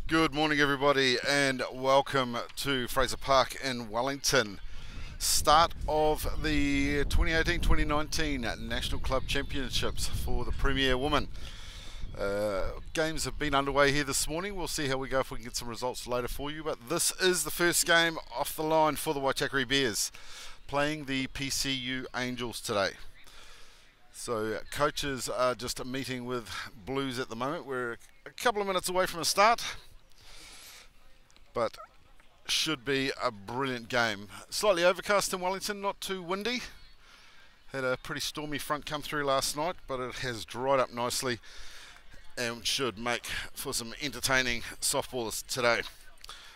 Good morning, everybody, and welcome to Fraser Park in Wellington. Start of the 2018-2019 National Club Championships for the Premier Women. Games have been underway here this morning. We'll see how we go if we can get some results later for you. But this is the first game off the line for the Waitakere Bears, playing the PCU Angels today. So coaches are just meeting with Blues at the moment. We're a couple of minutes away from a start, but should be a brilliant game. Slightly overcast in Wellington, not too windy. Had a pretty stormy front come through last night, but it has dried up nicely and should make for some entertaining softball today.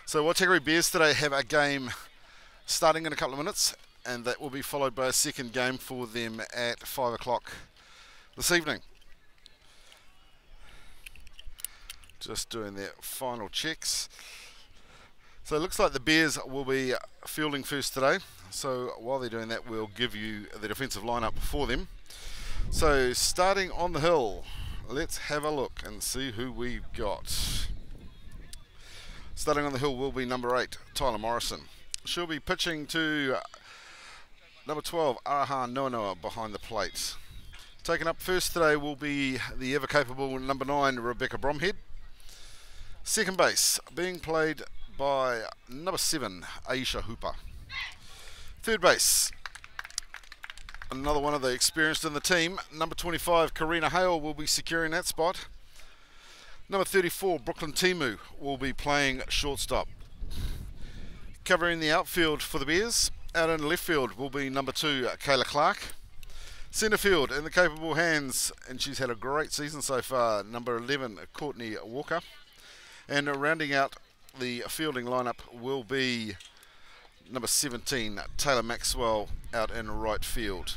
So Waitakere Bears today have a game starting in a couple of minutes, and that will be followed by a second game for them at 5 o'clock this evening. Just doing their final checks. So it looks like the Bears will be fielding first today. So while they're doing that, we'll give you the defensive lineup for them. So starting on the hill, let's have a look and see who we've got. Starting on the hill will be number 8, Tyler Morrison. She'll be pitching to number 12, Araha Noanoa behind the plate. Taken up first today will be the ever-capable number 9, Rebecca Bromhead. Second base being played by number 7, Aisha Hooper. Third base, another one of the experienced in the team, number 25, Karina Hale will be securing that spot. Number 34, Brooklyn Timu will be playing shortstop. Covering the outfield for the Bears, out in left field will be number 2, Kayla Clark. Centre field in the capable hands, and she's had a great season so far, number 11, Courtney Walker. And rounding out the fielding lineup will be number 17, Taylor Maxwell, out in right field.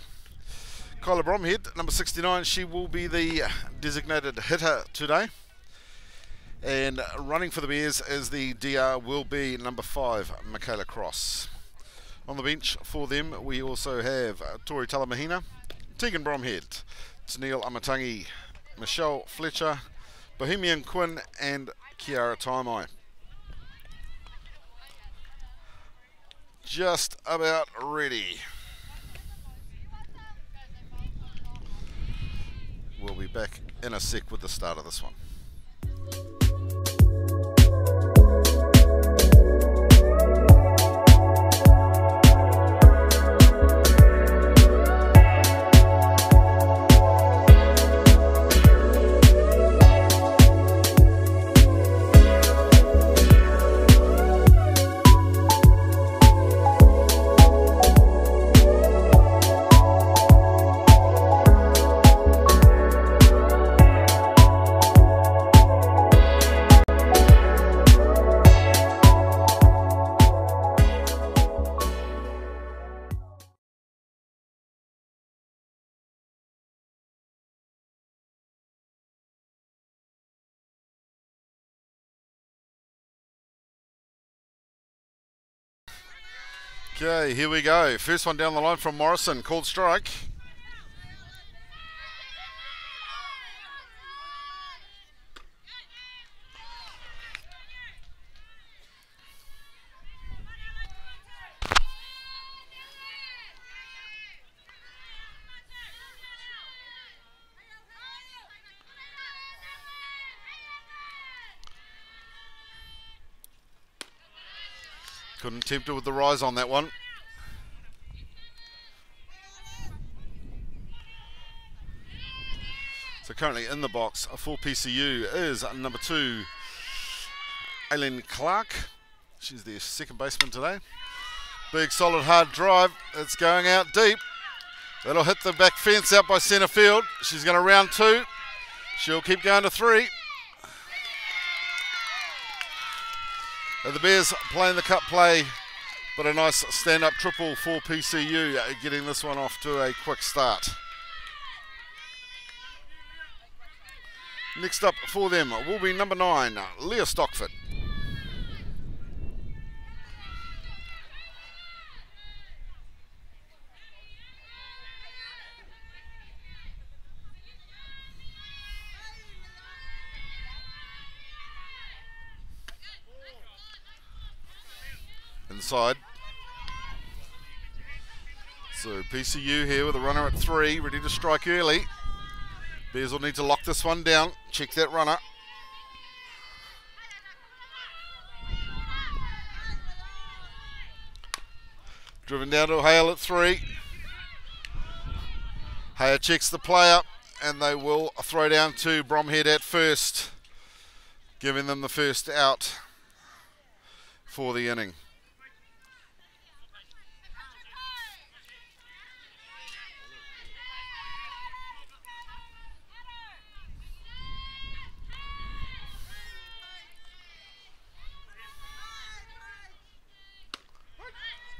Kyla Bromhead, number 69, she will be the designated hitter today. And running for the Bears as the DR will be number 5, Michaela Cross. On the bench for them, we also have Tori Talamahina, Tegan Bromhead, Tennille Amatangi, Michelle Fletcher, Bohemian Quinn, and Kiara Taimai. Just about ready. We'll be back in a sec with the start of this one. Okay, here we go. First one down the line from Morrison, called strike. Couldn't tempt her with the rise on that one. So currently in the box for PCU is number 2, Aileen Clark. She's their second baseman today. Big solid hard drive. It's going out deep. That'll hit the back fence out by centre field. She's going to round 2. She'll keep going to 3. The Bears playing the cut play, but a nice stand-up triple for PCU, getting this one off to a quick start. Next up for them will be number 9, Leah Stockford. inside. So PCU here with a runner at 3, ready to strike early. Bears will need to lock this one down. Check that runner. Driven down to Hale at 3. Hale checks the play up, and they will throw down to Bromhead at first, giving them the first out for the inning.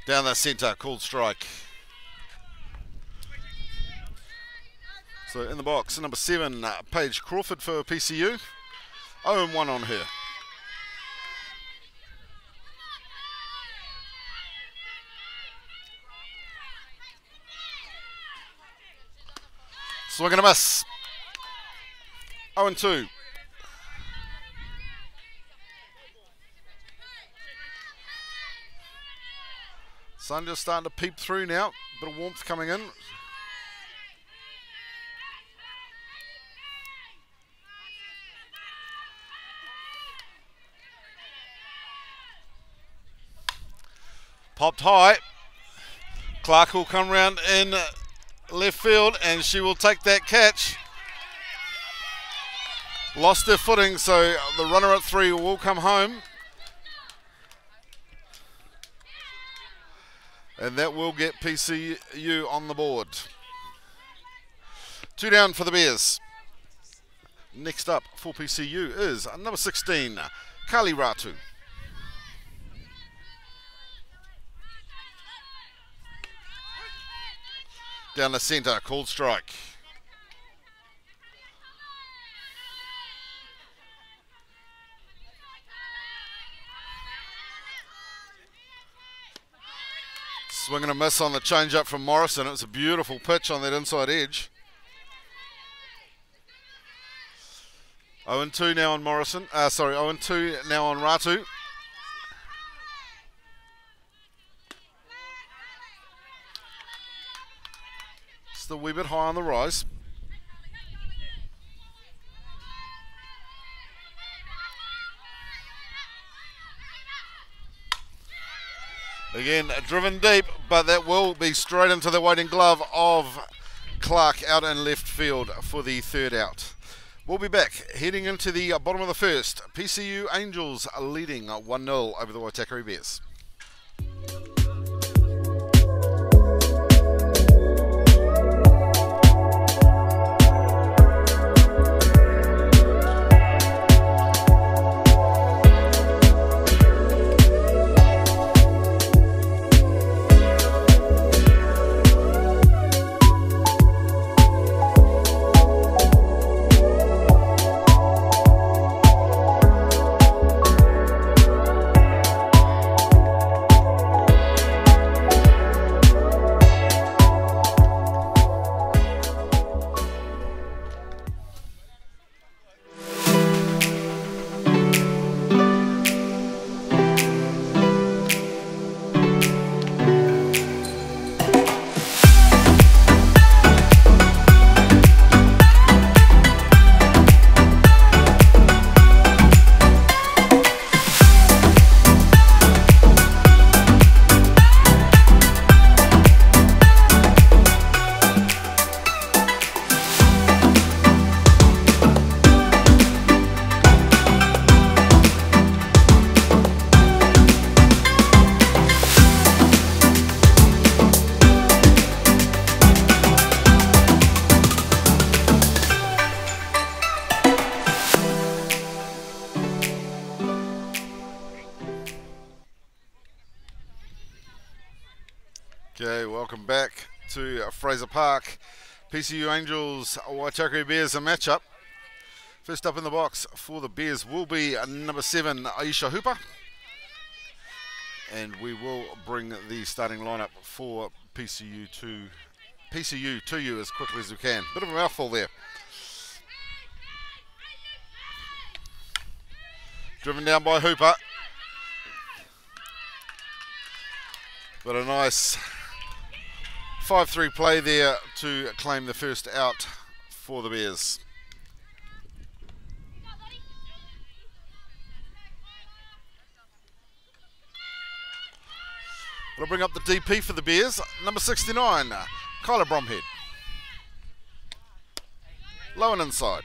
Down the centre, called strike. So in the box, number 7, Paige Crawford for PCU. 0-1 on her. Swing and a miss. 0-2. Sun just starting to peep through now. Bit of warmth coming in. Popped high. Clark will come round in left field, and she will take that catch. Lost her footing, so the runner at 3 will come home. And that will get PCU on the board. 2 down for the Bears. Next up for PCU is number 16, Kali Ratu. Down the centre, called strike. Swing and a miss on the change up from Morrison. It was a beautiful pitch on that inside edge. 0-2 now on Morrison. 0-2 now on Ratu. Still a wee bit high on the rise. Again, driven deep, but that will be straight into the waiting glove of Clark out in left field for the third out. We'll be back heading into the bottom of the first. PCU Angels are leading 1-0 over the Waitakere Bears. Okay, welcome back to Fraser Park. PCU Angels, Waitakere Bears, a matchup. First up in the box for the Bears will be number 7, Aisha Hooper. And we will bring the starting lineup for PCU to you as quickly as we can. Bit of a mouthful there. Driven down by Hooper. But a nice 5-3 play there to claim the first out for the Bears. We'll bring up the DP for the Bears, number 69, Kyla Bromhead. Low and inside.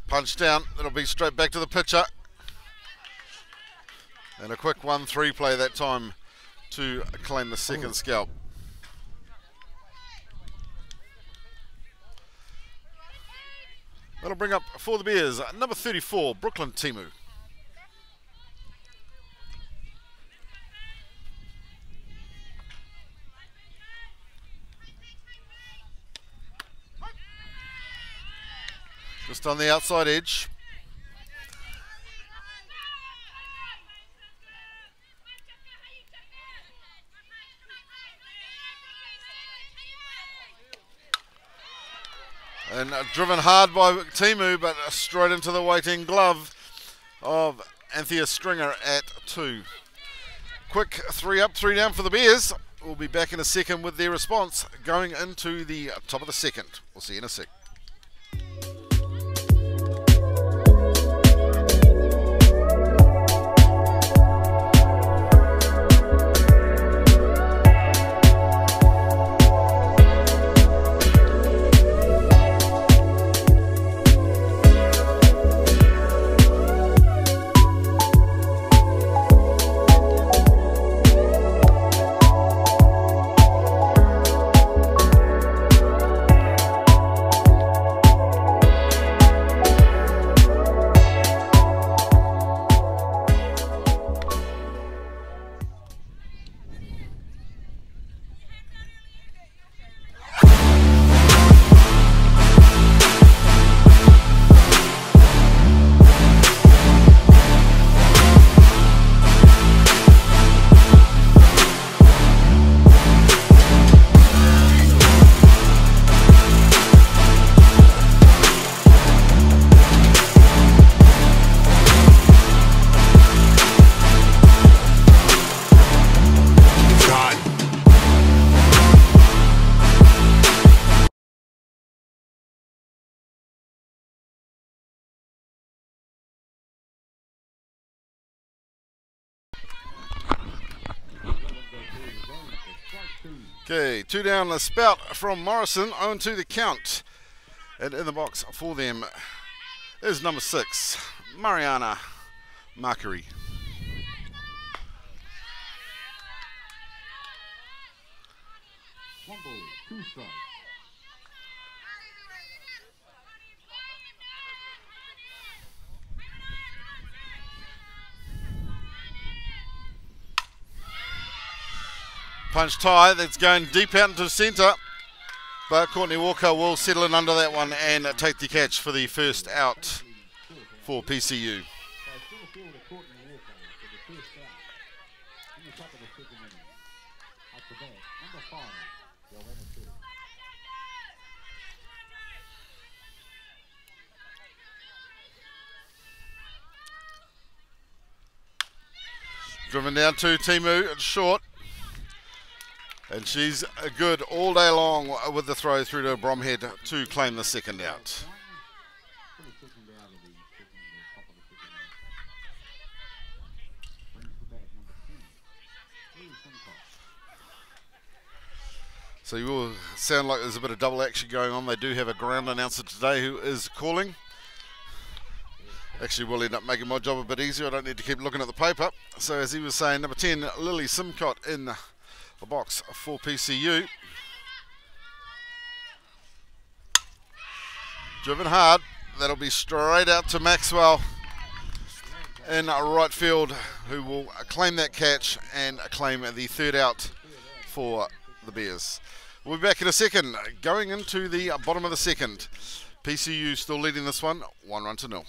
Punch down, it'll be straight back to the pitcher. And a quick 1-3 play that time to claim the second scalp. That'll bring up for the Bears, number 34, Brooklyn Timu. Just on the outside edge. And driven hard by Timu, but straight into the waiting glove of Anthea Stringer at 2. Quick 3 up, 3 down for the Bears. We'll be back in a second with their response going into the top of the second. We'll see you in a sec. Okay, 2 down the spout from Morrison, 0-2 the count. And in the box for them is number 6, Mariana Markery. Punch tie, that's going deep out into centre, but Courtney Walker will settle in under that one and take the catch for the first out for PCU. Driven down to Timu, it's short. And she's good all day long with the throw through to Bromhead to claim the second out. So you will sound like there's a bit of double action going on. They do have a ground announcer today who is calling. Actually will end up making my job a bit easier. I don't need to keep looking at the paper. So as he was saying, number 10, Lily Simcott in the box for PCU. Driven hard. That'll be straight out to Maxwell in right field, who will claim that catch and claim the third out for the Bears. We'll be back in a second. Going into the bottom of the second. PCU still leading this one, 1-0.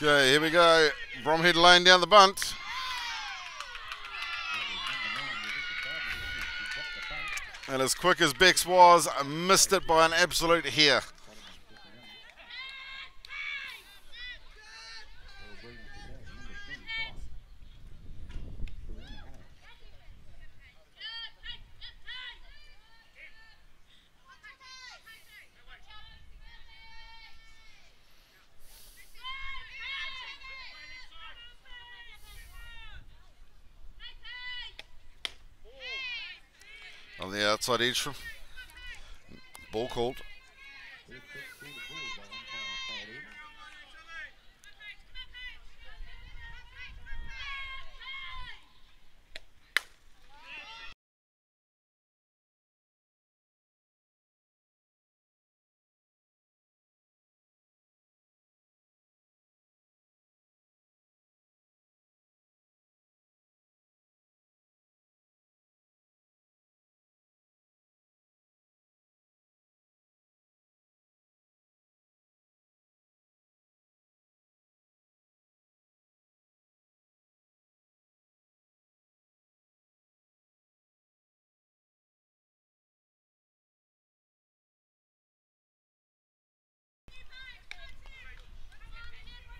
Okay, here we go. Bromhead laying down the bunt. And as quick as Bex was, missed it by an absolute hair. On the outside edge, ball called.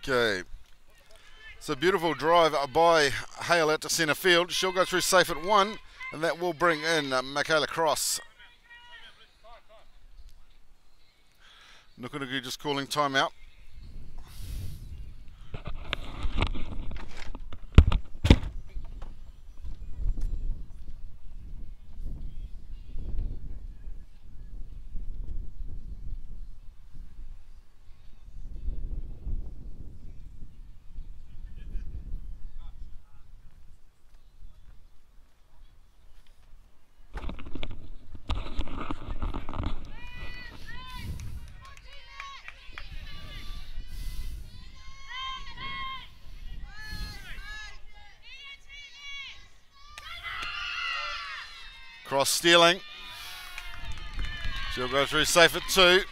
Okay, so beautiful drive by Hale out to centre field. She'll go through safe at 1, and that will bring in Michaela Cross. Nukunuku just calling timeout. Cross stealing. She'll go through safe at 2.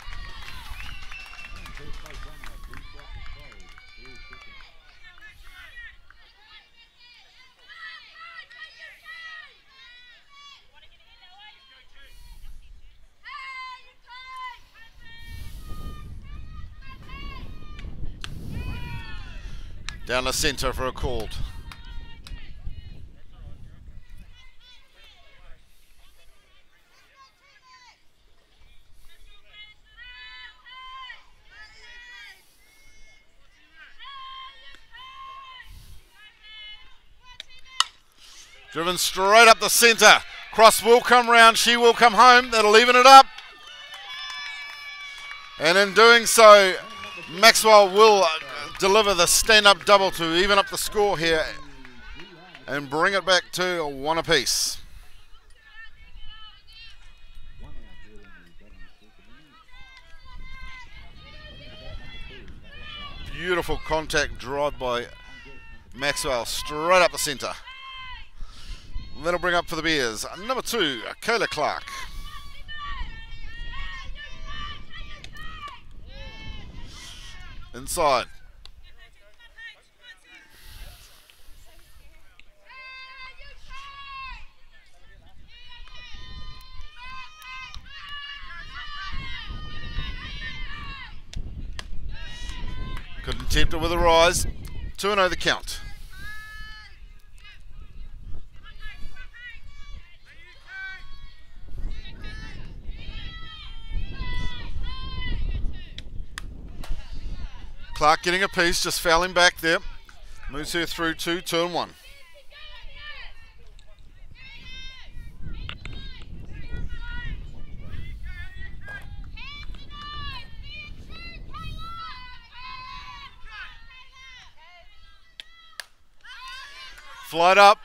Down the centre for a called. Driven straight up the centre. Cross will come round. She will come home. That'll even it up. And in doing so, Maxwell will deliver the stand-up double to even up the score here and bring it back to 1 apiece. Beautiful contact drive by Maxwell straight up the centre. That'll bring up for the Bears. Number 2, Kayla Clark. Inside. Couldn't tempt it with a rise. 2-0 the count. Clark getting a piece, just fouling back there. Moves her through to 2-1. Flight up.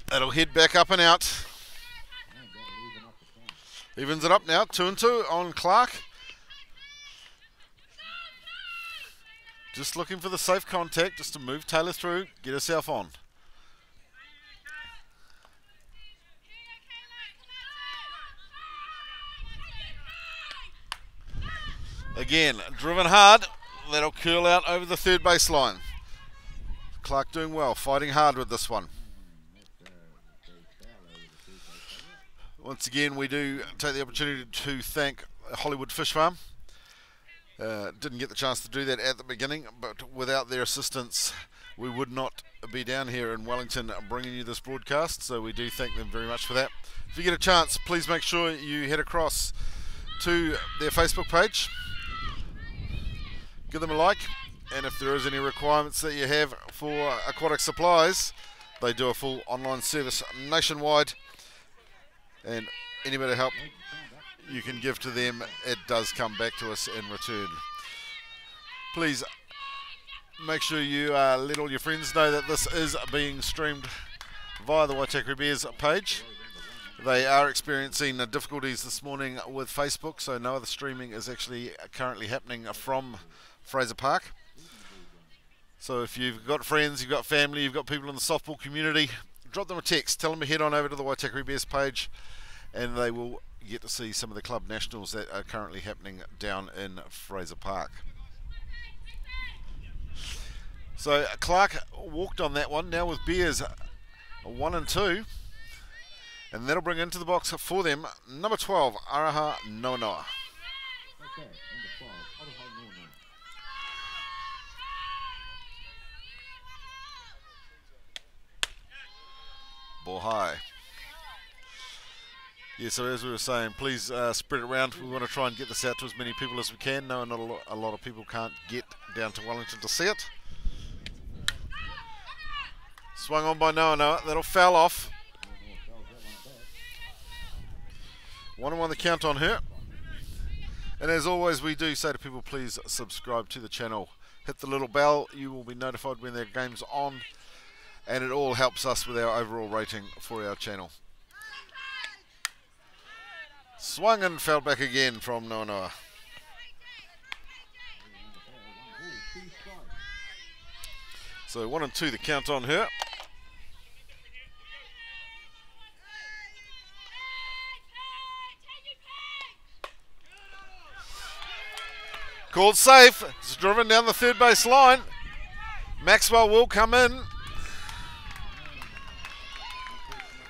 That'll head back up and out. Evens it up now. 2-2 on Clark. Just looking for the safe contact, just to move Taylor through, get herself on. Again, driven hard. That'll curl out over the third base line. Clark doing well, fighting hard with this one. Once again, we do take the opportunity to thank Hollywood Fish Farm. Didn't get the chance to do that at the beginning, but without their assistance we would not be down here in Wellington bringing you this broadcast, so we do thank them very much for that. If you get a chance, please make sure you head across to their Facebook page, give them a like, and if there is any requirements that you have for aquatic supplies, they do a full online service nationwide, and any bit of help you can give to them, it does come back to us in return. Please make sure you let all your friends know that this is being streamed via the Waitakere Bears page. They are experiencing difficulties this morning with Facebook, so no other streaming is actually currently happening from Fraser Park. So if you've got friends, you've got family, you've got people in the softball community, drop them a text, tell them to head on over to the Waitakere Bears page, and they will get to see some of the club nationals that are currently happening down in Fraser Park. So Clark walked on that one, now with Bears 1-2, and that'll bring into the box for them number 12, Araha Noanoa. Okay, number 12, Araha Noanoa. Ball high. Yeah, so as we were saying, please spread it around. We want to try and get this out to as many people as we can. No, not a lot of people can't get down to Wellington to see it. Swung on by Noanoa. That'll foul off. 1-1 the count on her. And as always, we do say to people, please subscribe to the channel. Hit the little bell. You will be notified when their game's on. And it all helps us with our overall rating for our channel. Swung and fell back again from Noanoa. So 1-2 the count on her. Called safe. It's driven down the third base line. Maxwell will come in.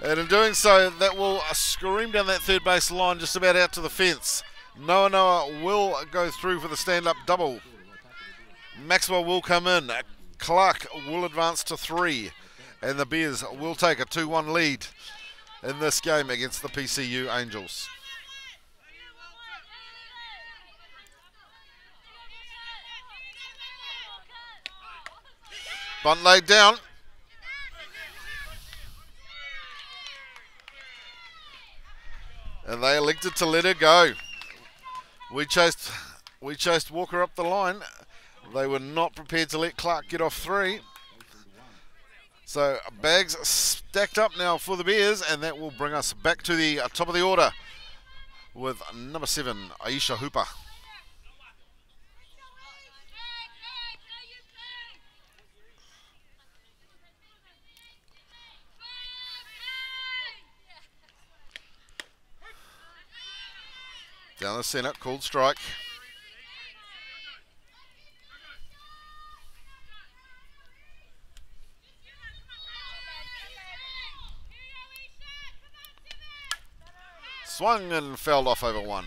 And in doing so, that will scream down that third base line just about out to the fence. Noanoa will go through for the stand-up double. Maxwell will come in. Clark will advance to 3. And the Bears will take a 2-1 lead in this game against the PCU Angels. Bunt laid down. And they elected to let her go. We chased Walker up the line. They were not prepared to let Clark get off 3. So bags stacked up now for the Bears, and that will bring us back to the top of the order with number 7, Aisha Hooper. Down the centre, called strike. Swung and fouled off over 1.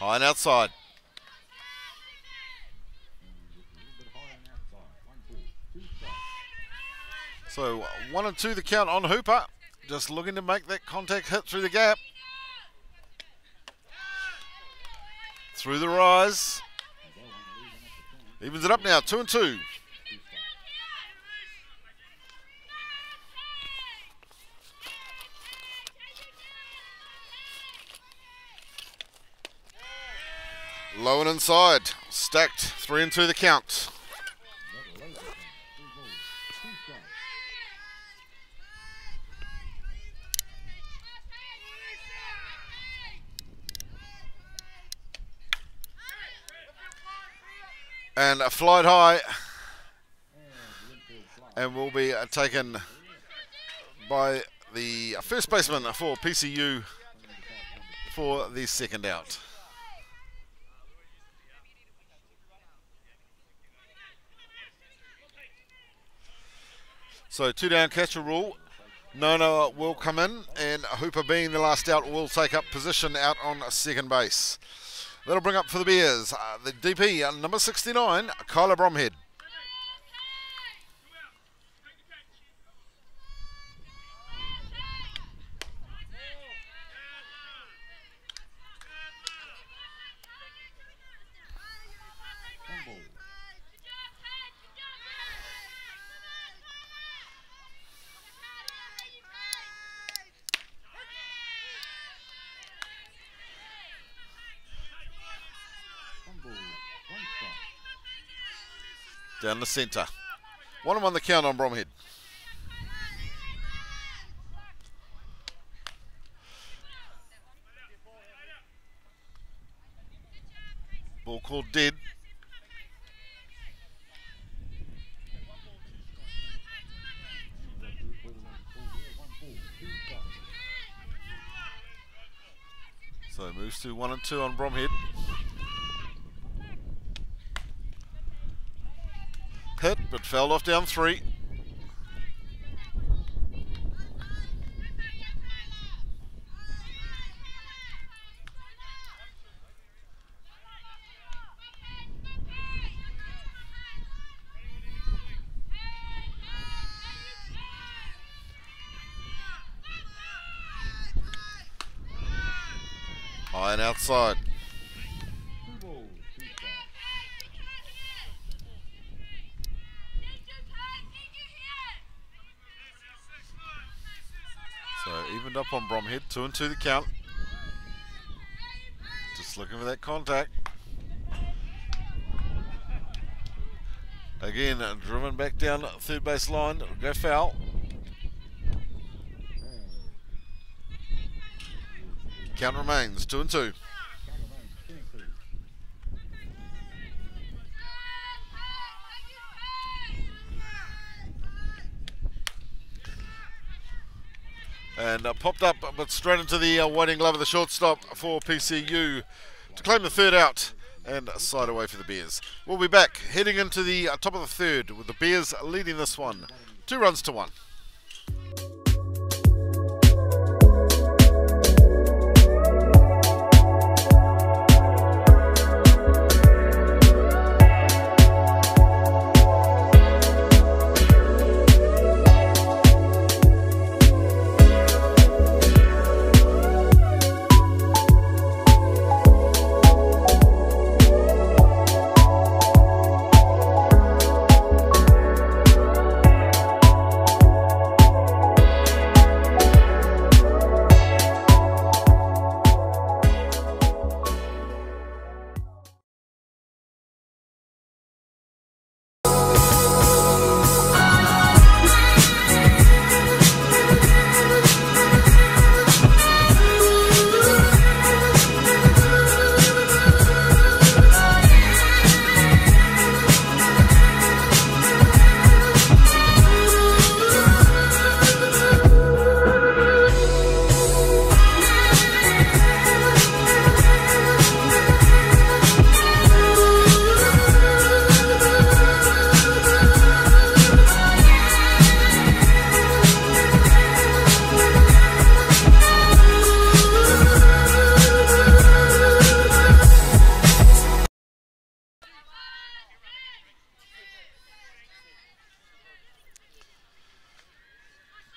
High and outside. So 1 and 2 the count on Hooper. Just looking to make that contact hit through the gap. Through the rise. Evens it up now, 2 and 2. Low and inside. Stacked, 3 and 2 the count. And a flight high, and will be taken by the first baseman for PCU for the second out. So 2 down catcher rule. Nono will come in, and Hooper, being the last out, will take up position out on second base. That'll bring up for the Bears the DP, number 69, Kyla Bromhead. Down the centre. 1 and 1 the count on Bromhead. Ball called dead. So moves to 1 and 2 on Bromhead. Hit, but fouled off down 3. High and outside. So evened up on Bromhead, 2 and 2 the count. Just looking for that contact. Again, driven back down third base line, it'll go foul. Count remains 2 and 2. And popped up, but straight into the waiting glove of the shortstop for PCU to claim the third out and side away for the Bears. We'll be back heading into the top of the third with the Bears leading this one 2 runs to 1.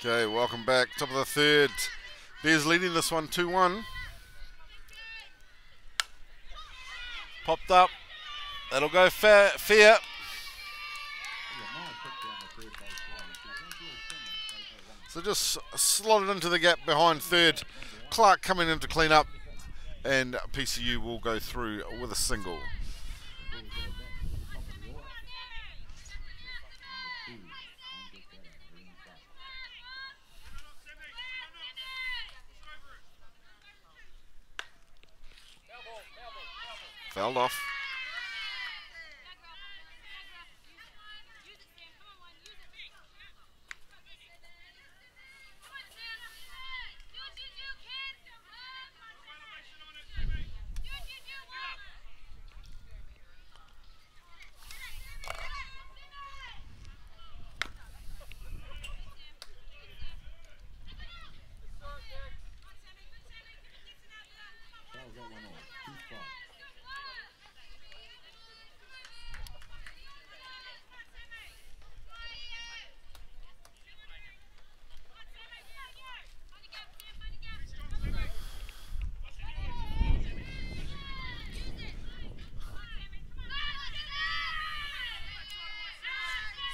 Okay, welcome back. Top of the third. Bears leading this one 2-1. Popped up. That'll go fair. So just slotted into the gap behind third. Clark coming in to clean up. And PCU will go through with a single. Fouled off.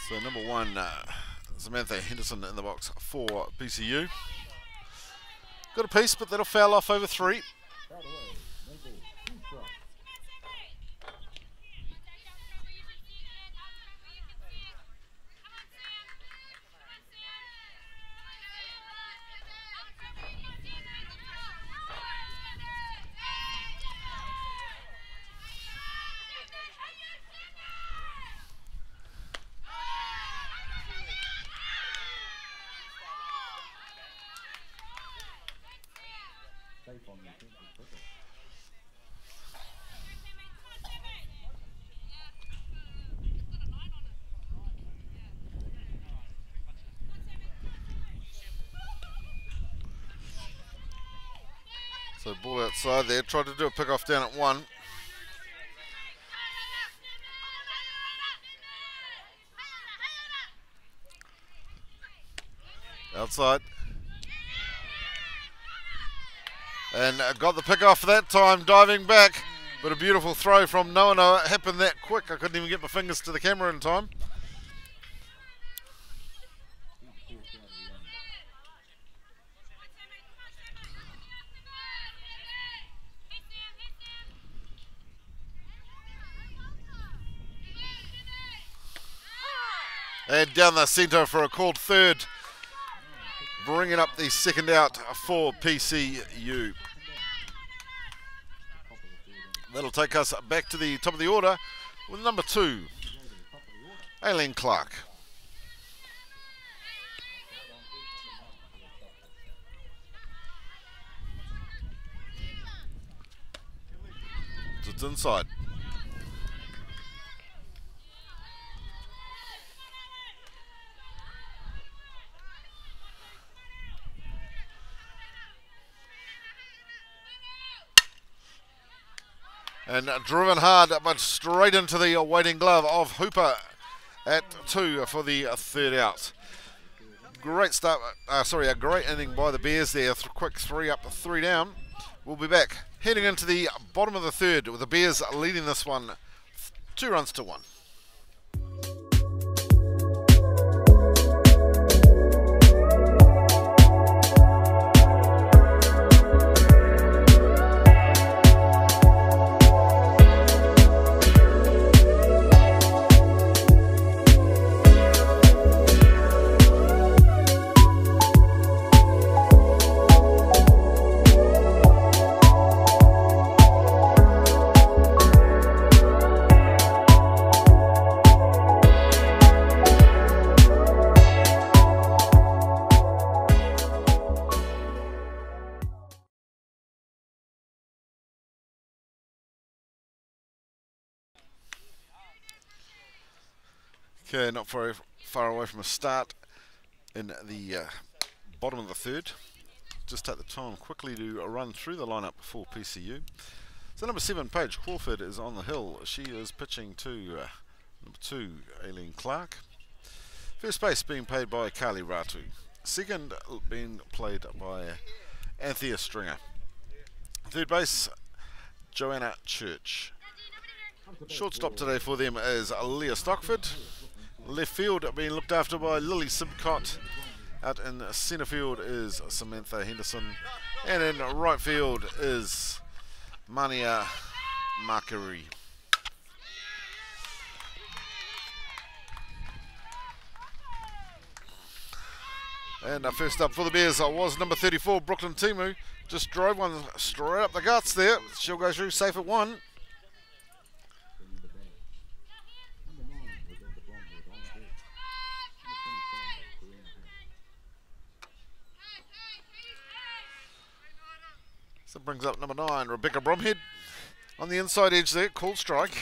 So number one, Samantha Henderson in the box for PCU. Got a piece, but that'll foul off over 3. So ball outside there, tried to do a pick off down at 1. Outside. And got the pick off that time, diving back. But a beautiful throw from Noa. It happened that quick, I couldn't even get my fingers to the camera in time. And down the centre for a called third. Bringing up the second out for PCU. That'll take us back to the top of the order with number 2, Aileen Clark. It's inside. And driven hard, but straight into the waiting glove of Hooper at 2 for the third out. Great start, a great inning by the Bears there. Quick 3 up, 3 down. We'll be back heading into the bottom of the third with the Bears leading this one 2 runs to 1. Okay, not very far away from a start in the bottom of the third. Just take the time quickly to run through the lineup for PCU. So number 7, Paige Crawford, is on the hill. She is pitching to number 2, Aileen Clark. First base being paid by Carly Ratu. Second being played by Anthea Stringer. Third base, Joanna Church. Shortstop today for them is Leah Stockford. Left field being looked after by Lily Simcott. Out in centre field is Samantha Henderson. And in right field is Mania Markari. And first up for the Bears was number 34, Brooklyn Timu. Just drove one straight up the guts there. She'll go through safe at 1. So brings up number 9, Rebecca Bromhead. On the inside edge there, called strike.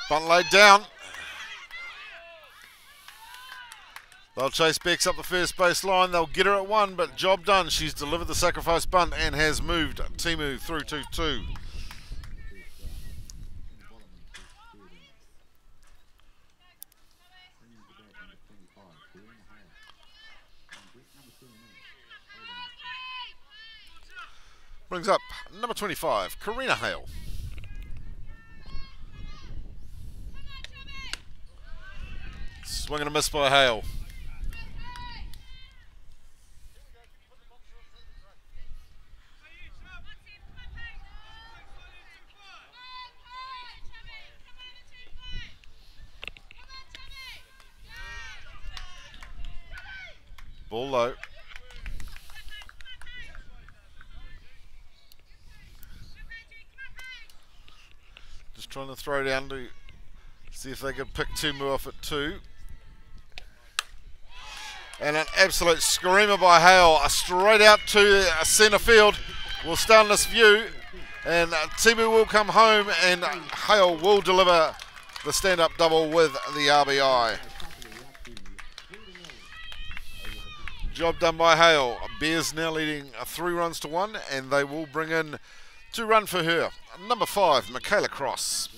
Bunt laid down. They'll chase Bex up the first base line. They'll get her at 1, but job done. She's delivered the sacrifice bunt and has moved Timu through to 2. Brings up number 25, Karina Hale. Swing and a miss by Hale. Ball low. Just trying to throw down to see if they can pick Timu off at 2. And an absolute screamer by Hale, straight out to centre field. We'll stay on this view, and Timu will come home, and Hale will deliver the stand-up double with the RBI. Job done by Hale. Bears now leading 3 runs to 1, and they will bring in 2 run for her. Number 5, Michaela Cross.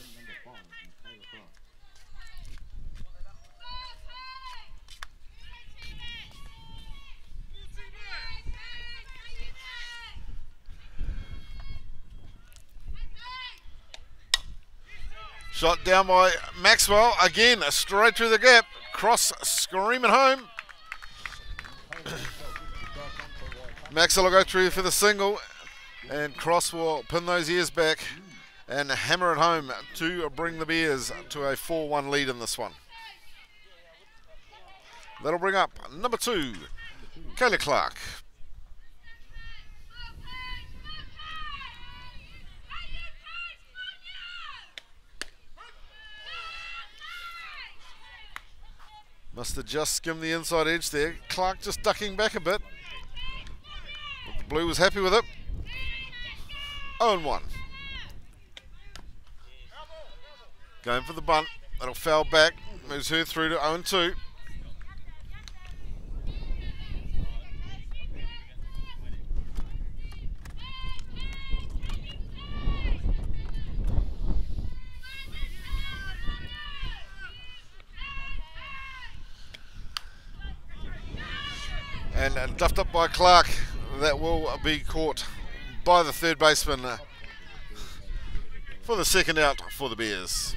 Shot down by Maxwell. Again, straight through the gap. Cross screaming home. Maxwell will go through for the single. And Cross will pin those ears back and hammer it home to bring the Bears to a 4-1 lead in this one. That'll bring up number 2, Kayla Clark. Must have just skimmed the inside edge there. Clark just ducking back a bit. But the blue was happy with it. 0-1. Going for the bunt. That'll foul back. Moves her through to 0-2. And duffed up by Clark. That will be caught by the third baseman for the second out for the Bears.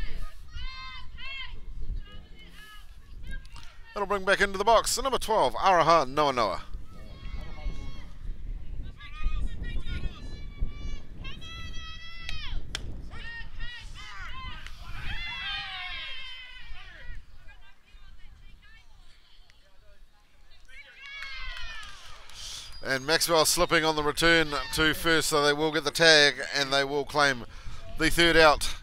That'll bring back into the box number 12, Araha Noa. And Maxwell slipping on the return to first, so they will get the tag and they will claim the third out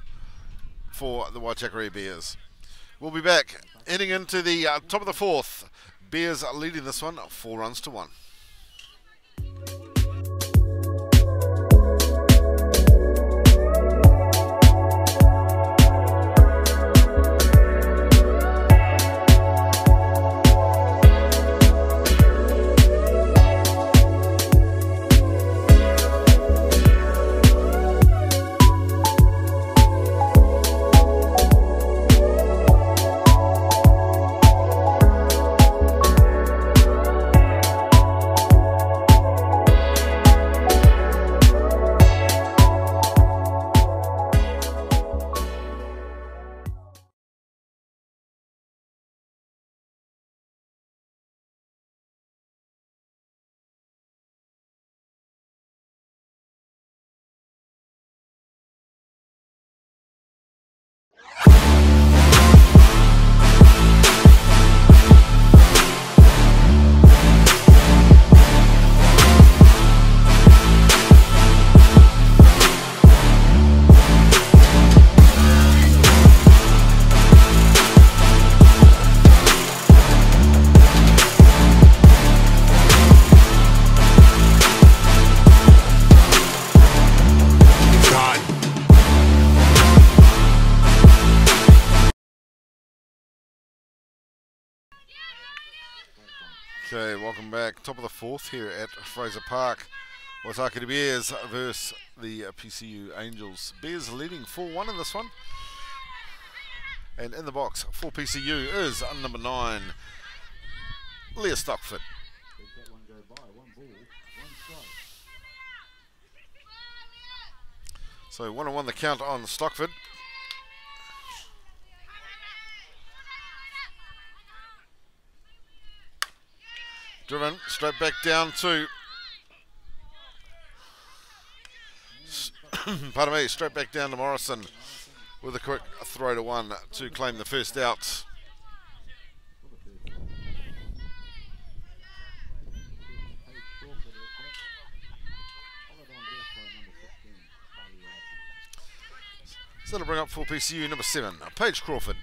for the Waitakere Bears. We'll be back heading into the top of the 4th. Bears are leading this one 4 runs to 1. Okay, welcome back. Top of the fourth here at Fraser Park. Waitakere Bears versus the PCU Angels. Bears leading 4-1 in this one. And in the box for PCU is number 9, Leah Stockford. Let that one go by. 1 ball, 1 strike. So 1-1 the count on Stockford. Driven straight back down to pardon me, straight back down to Morrison with a quick throw to 1 to claim the first out. So that'll bring up for PCU number 7, Paige Crawford.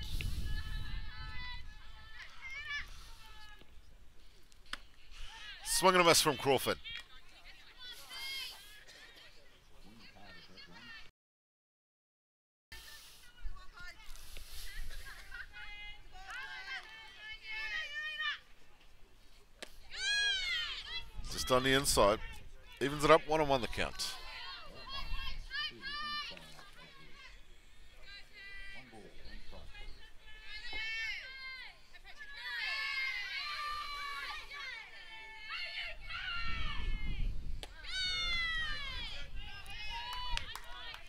Swing and a miss from Crawford. Just on the inside. Evens it up, 1-1 the count.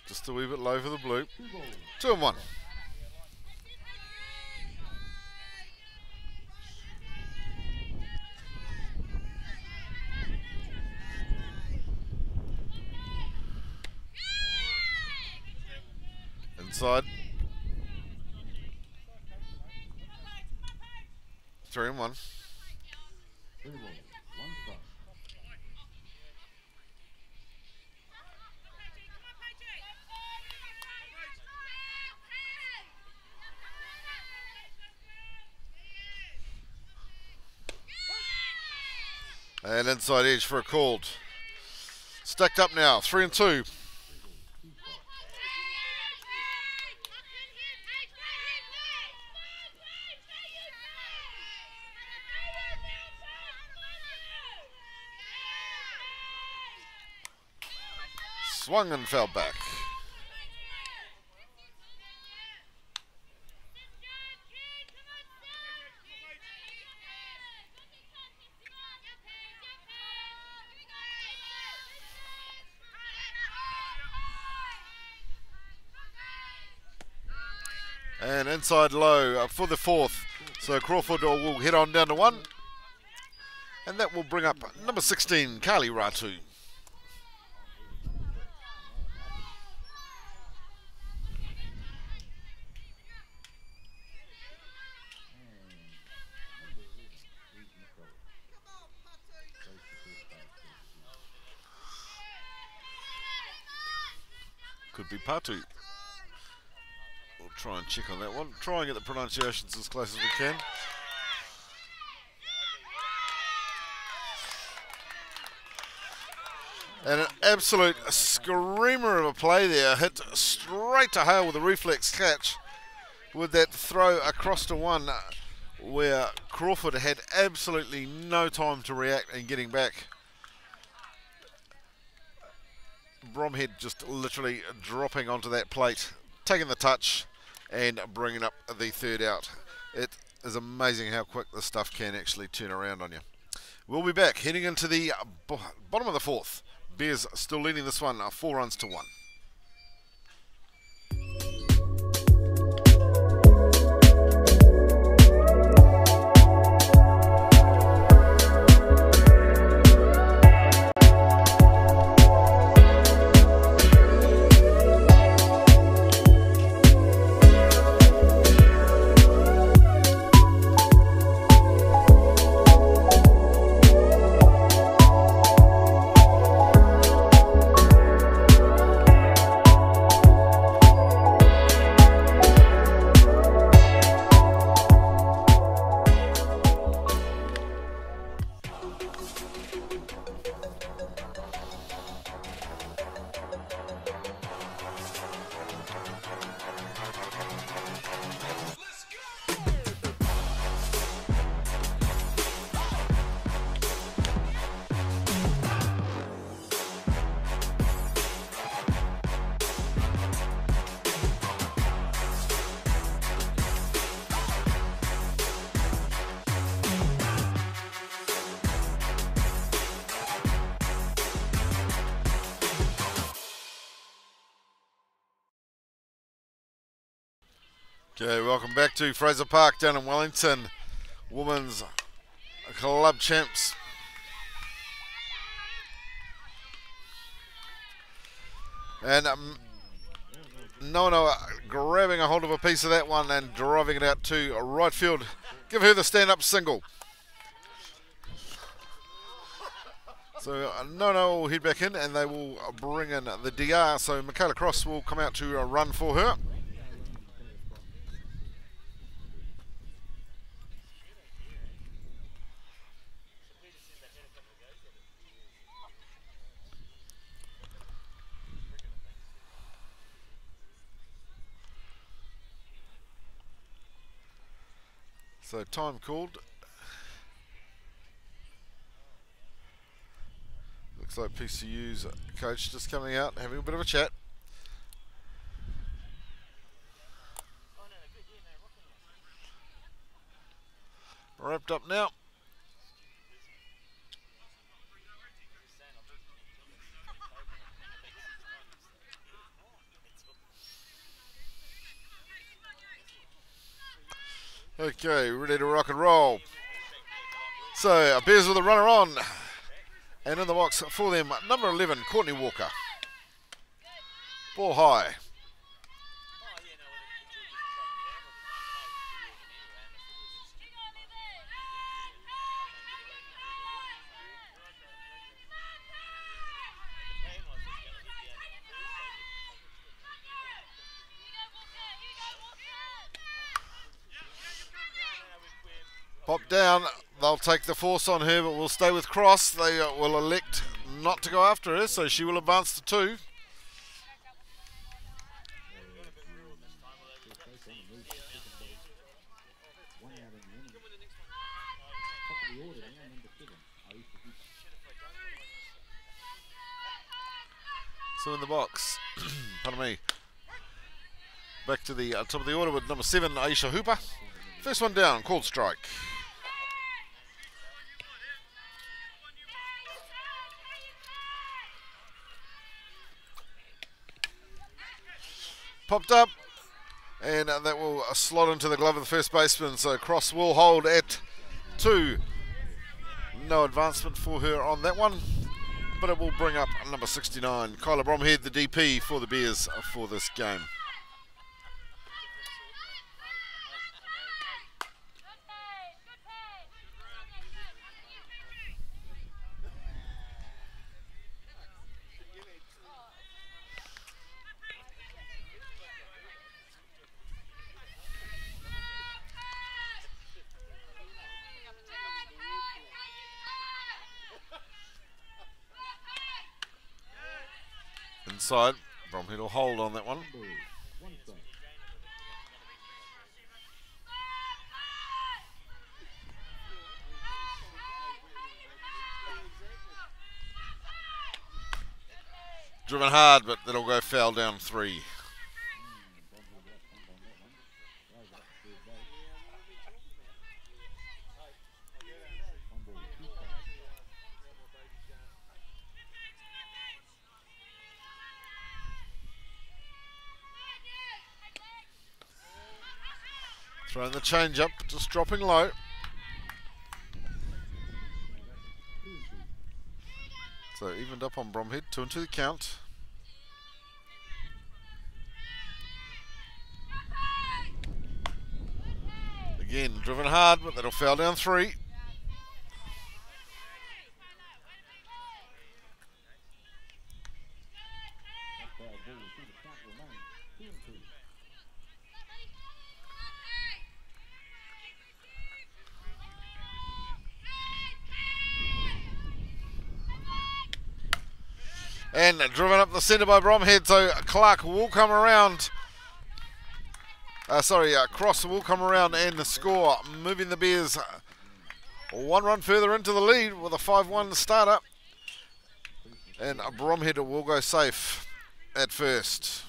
Just a wee bit low for the blue. 2-1. Inside. 3-1. And inside edge for a called. Stacked up now, 3-2. Swung and fell back. And inside low for the fourth. So Crawford will head on down to 1. And that will bring up number 16, Carly Ratu. Could be Patu. We'll try and check on that one. Try and get the pronunciations as close as we can. And an absolute screamer of a play there. Hit straight to Hale with a reflex catch with that throw across to 1 where Crawford had absolutely no time to react and getting back. Bromhead just literally dropping onto that plate, taking the touch and bringing up the third out. It is amazing how quick this stuff can actually turn around on you. We'll be back heading into the bottom of the fourth. Bears still leading this one 4 runs to 1. Okay, welcome back to Fraser Park down in Wellington. Women's Club Champs. And Nono grabbing a hold of a piece of that one and driving it out to right field. Give her the stand-up single. So Nono will head back in and they will bring in the DR. So Michaela Cross will come out to run for her. So time called. Looks like PCU's coach just coming out, having a bit of a chat. Wrapped up now. Okay, ready to rock and roll. So, Bears with a runner on. And in the box for them, number 11, Courtney Walker. Ball high. Pop down, they'll take the force on her, but we'll stay with Cross. They will elect not to go after her, so she will advance to 2. So in the box, pardon me, back to the top of the order with number 7, Aisha Hooper. First one down, called strike. Popped up, and that will slot into the glove of the first baseman. So Cross will hold at 2. No advancement for her on that one, but it will bring up number 69, Kyla Bromhead, the DP for the Bears for this game. Inside, Bromhead will hold on that one. Driven hard, but that'll go foul down 3. Throwing the change up, just dropping low. So evened up on Bromhead, 2 and 2 the count. Again, driven hard, but that'll foul down 3. And driven up the centre by Bromhead, so Clark will come around. Cross will come around and score, moving the Bears 1 run further into the lead with a 5-1 starter. And Bromhead will go safe at first.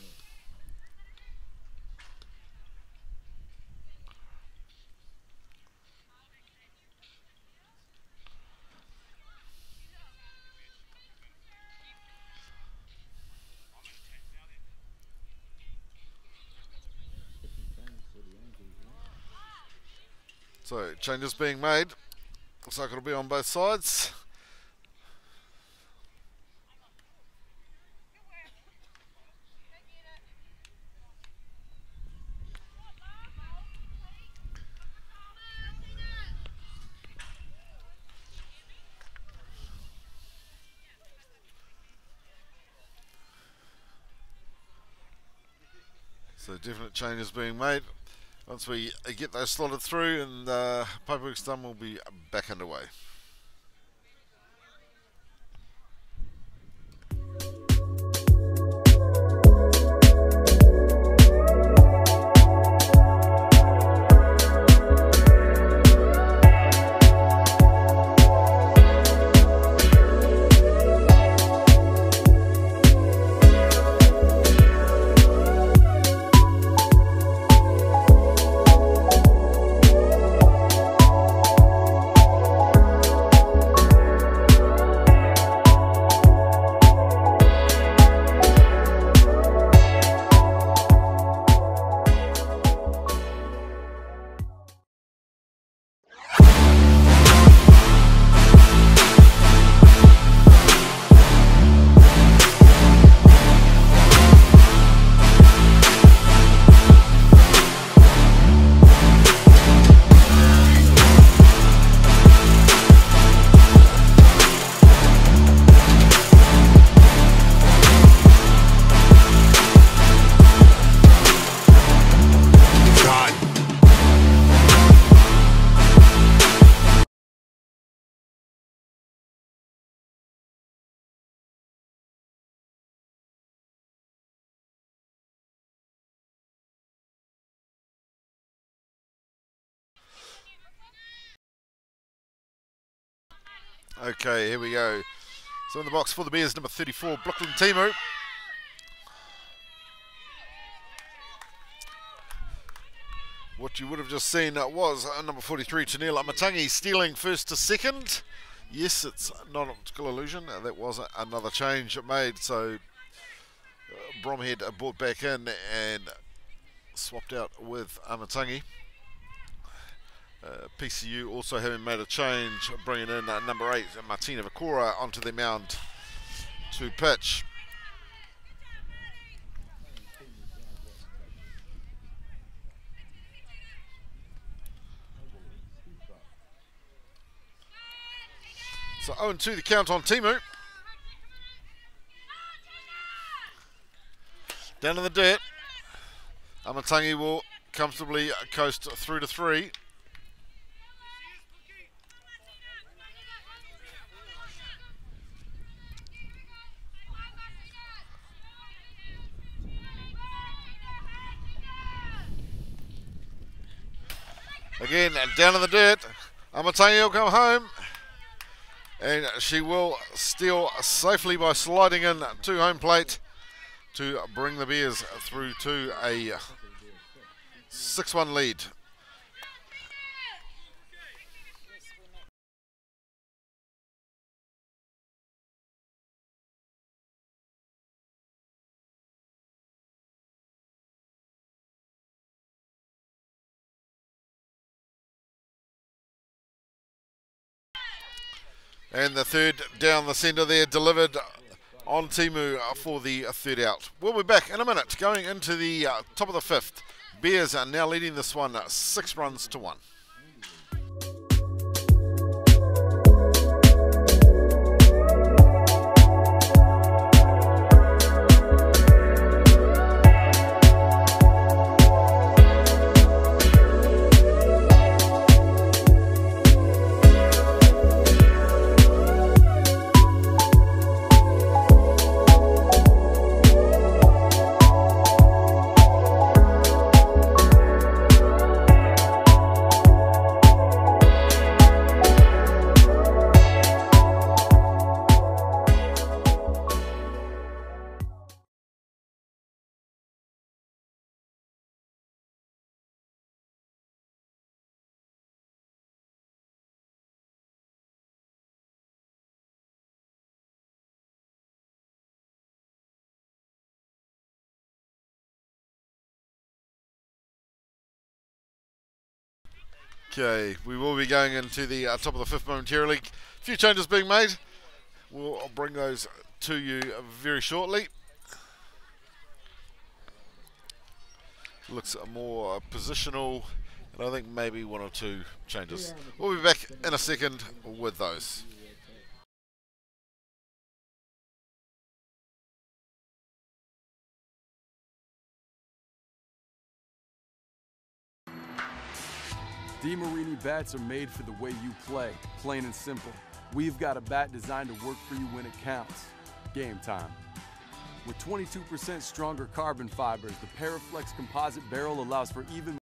So changes being made. Looks like it'll be on both sides. So definite changes being made. Once we get those slotted through and paperwork's done, we'll be back underway. Okay, here we go. So in the box for the Bears, number 34, Brooklyn Timu. What you would have just seen was number 43, Tanila Matangi, stealing first to second. Yes, it's not an optical illusion. That was another change made. So Bromhead brought back in and swapped out with Amatangi. PCU also having made a change, bringing in number 8, Martina Vakora, onto the mound to pitch. So 0-2 the count on Timu. Down in the dirt, Amatangi will comfortably coast through to 3. Again, down in the dirt, Amatangi will come home, and she will steal safely by sliding in to home plate to bring the Bears through to a 6-1 lead. And the third down the centre there, delivered on Timu for the third out. We'll be back in a minute, going into the top of the 5th. Bears are now leading this one 6 runs to 1. Okay, we will be going into the top of the fifth momentarily. A few changes being made. I'll bring those to you very shortly. Looks more positional, and I think maybe one or two changes. We'll be back in a second with those. DeMarini bats are made for the way you play, plain and simple. We've got a bat designed to work for you when it counts. Game time. With 22% stronger carbon fibers, the Paraflex composite barrel allows for even...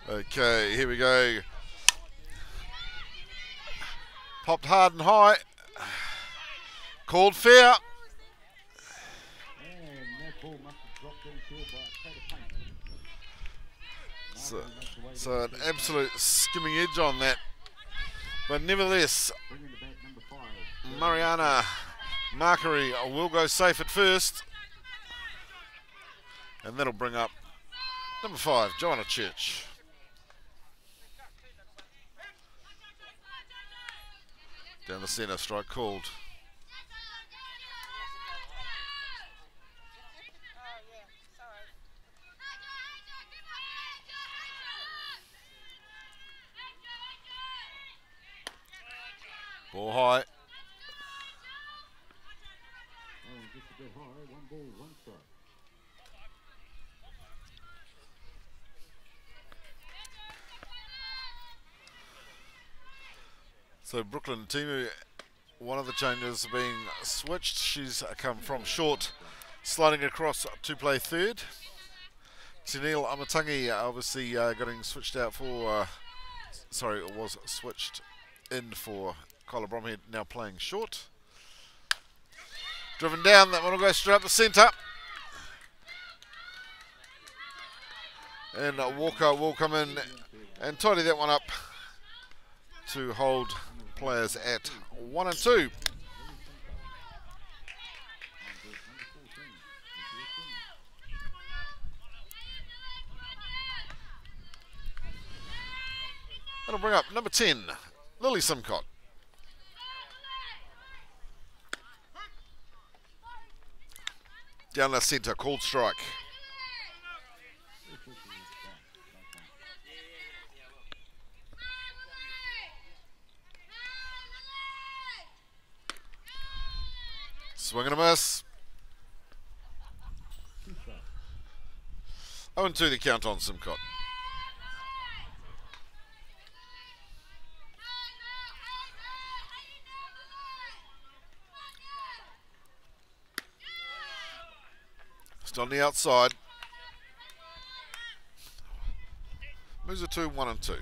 Okay, here we go. Popped hard and high. Called fair. So an absolute skimming edge on that. But nevertheless, Mariana Markery will go safe at first. And that'll bring up number 5, Joanna Church. Down the centre, strike called. Ball high. Just a bit high, 1 ball, 1 strike. So Brooklyn Timu, one of the changes being switched. She's come from short, sliding across to play third. Tennille Amatangi obviously getting switched out for, sorry, it was switched in for Kyla Bromhead, now playing short. Driven down, that one will go straight up the centre. And Walker will come in and tidy that one up to hold players at 1 and 2. That'll bring up number 10, Lily Simcott. Down the centre, called strike. Swing and a miss. 0-2 the count on Simcott. Just on the outside. Moves it to 1 and 2.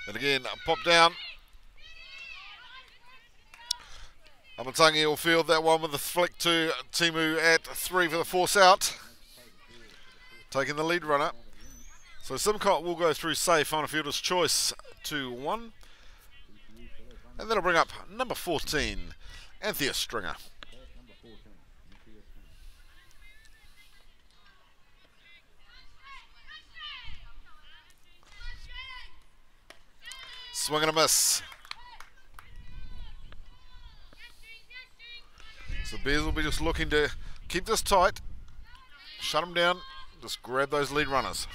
And again, pop down. Amatangi will field that one with a flick to Timu at 3 for the force out. Taking the lead runner. So Simcott will go through safe on a fielder's choice to 1. And that'll bring up number 14, Anthea Stringer. Swing and a miss. So Bears will be just looking to keep this tight, shut them down, just grab those lead runners.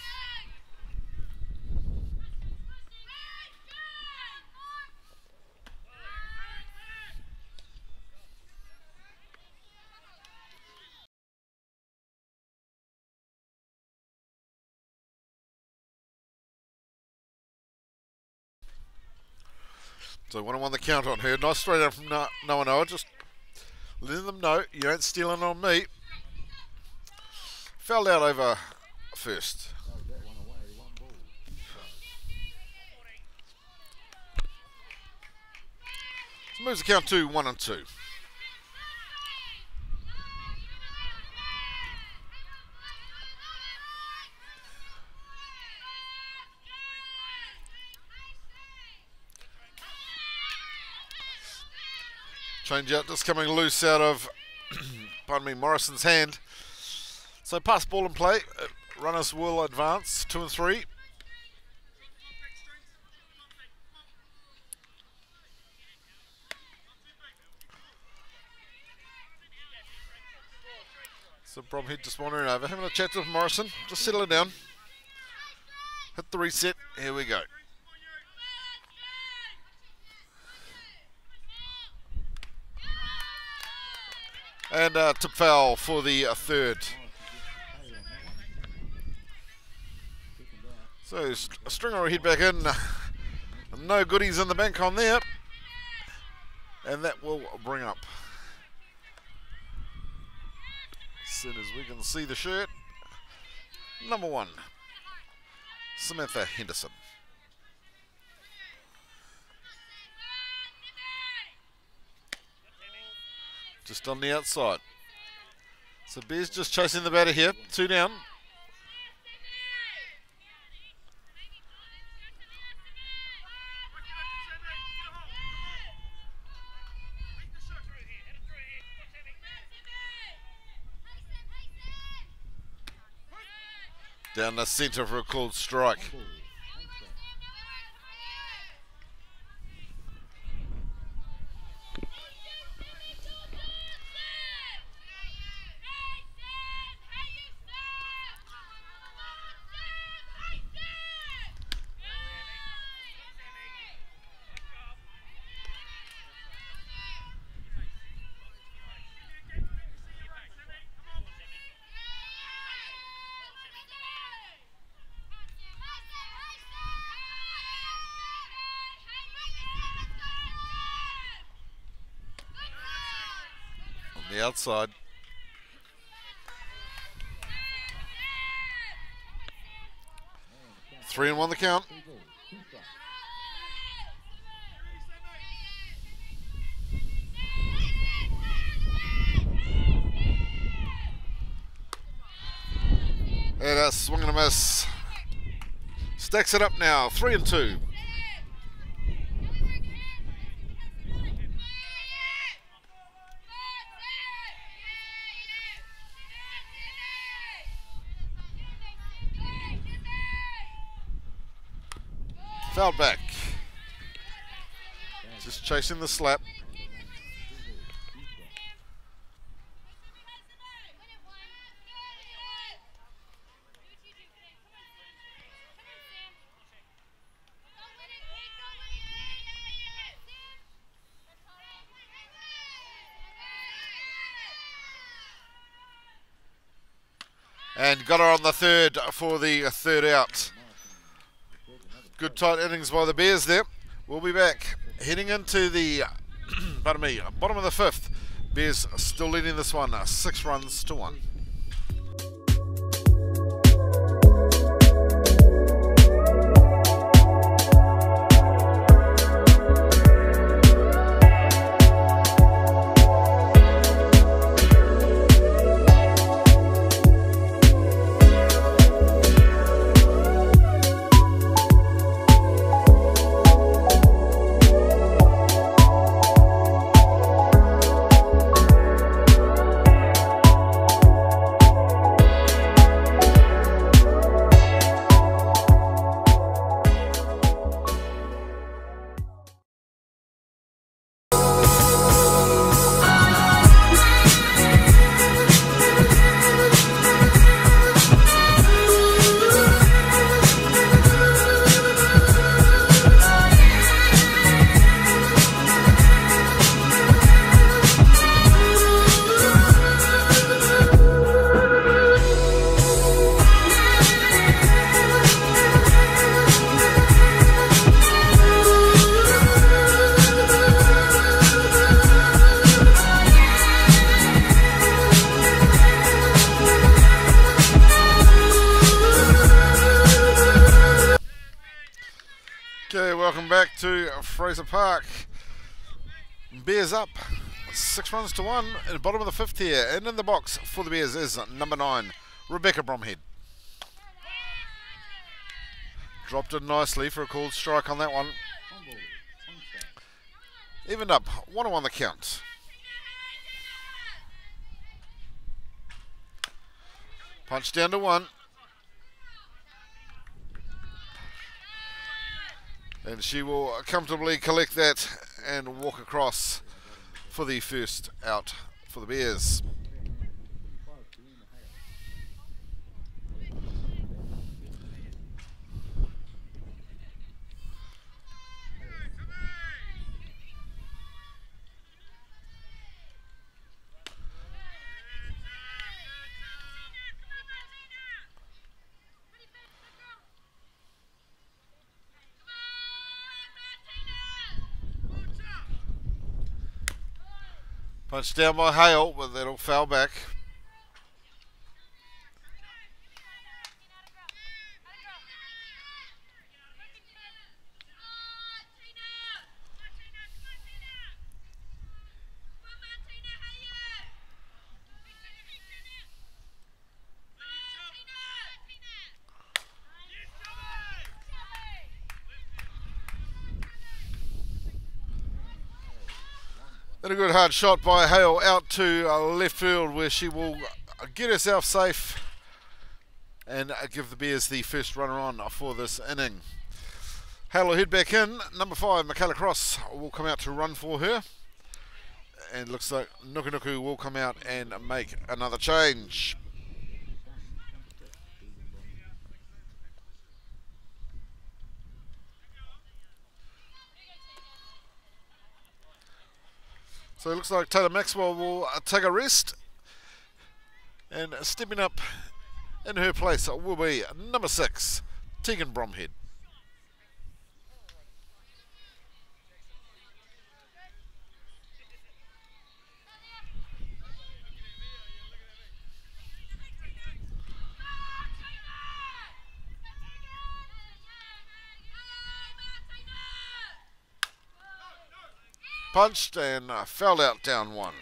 So 1-1 the count on her. Nice straight out from Noah. Just letting them know you ain't stealing on me. Fouled out over first. So moves the count to 1 and 2. Change out just coming loose out of pardon me, Morrison's hand. So pass ball and play. Runners will advance 2 and 3. So Bromhead just wandering over, having a chat with Morrison. Just settle it down. Hit the reset. Here we go. And tip foul for the third. So Stringer will head back in. No goodies in the bank on there. And that will bring up, as soon as we can see the shirt, number 1, Samantha Henderson. Just on the outside. So Bears just chasing the batter here. 2 down. Down the centre for a called strike. The outside. Three and 1 the count. And a swing and a miss. Stacks it up now. 3 and 2. Fouled back. Just chasing the slap. And got her on the third for the third out. Good tight innings by the Bears there. We'll be back heading into the pardon me, bottom of the 5th. Bears still leading this one 6 runs to 1. Welcome back to Fraser Park. Bears up 6 runs to 1 at the bottom of the 5th here, and in the box for the Bears is number 9, Rebecca Bromhead. Dropped it nicely for a called strike on that one. Evened up 1-1 the count. Punch down to 1. And she will comfortably collect that and walk across for the first out for the Bears. Punch down by Hale, but that'll foul back. And a good hard shot by Hale out to left field, where she will get herself safe and give the Bears the first runner on for this inning. Hale will head back in. Number 5, Michaela Cross, will come out to run for her. And looks like Nuku will come out and make another change. So it looks like Taylor Maxwell will take a rest, and stepping up in her place will be number 6, Tegan Bromhead. Punched and fell out down 1.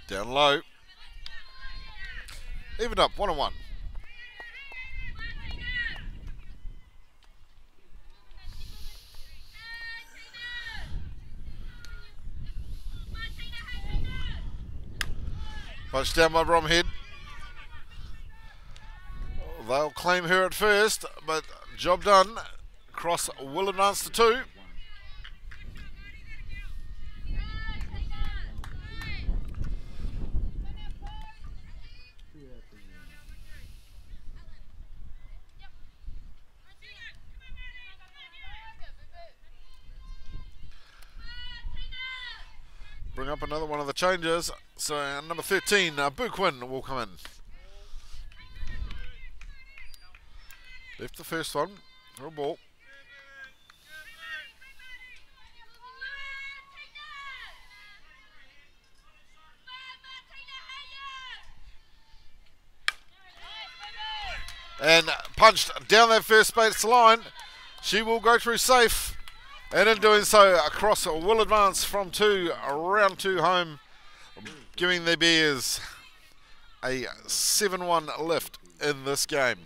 Down low. Even up, 1-1. Punch down by Bromhead. They'll claim her at first, but job done. Cross will advance to 2. Bring up another one of the changes. So number 13, Boo Quinn will come in. Left the first one for a ball. And punched down that first base line. She will go through safe. And in doing so, Cross will advance from 2, round 2 home, giving the Bears a 7-1 lift in this game.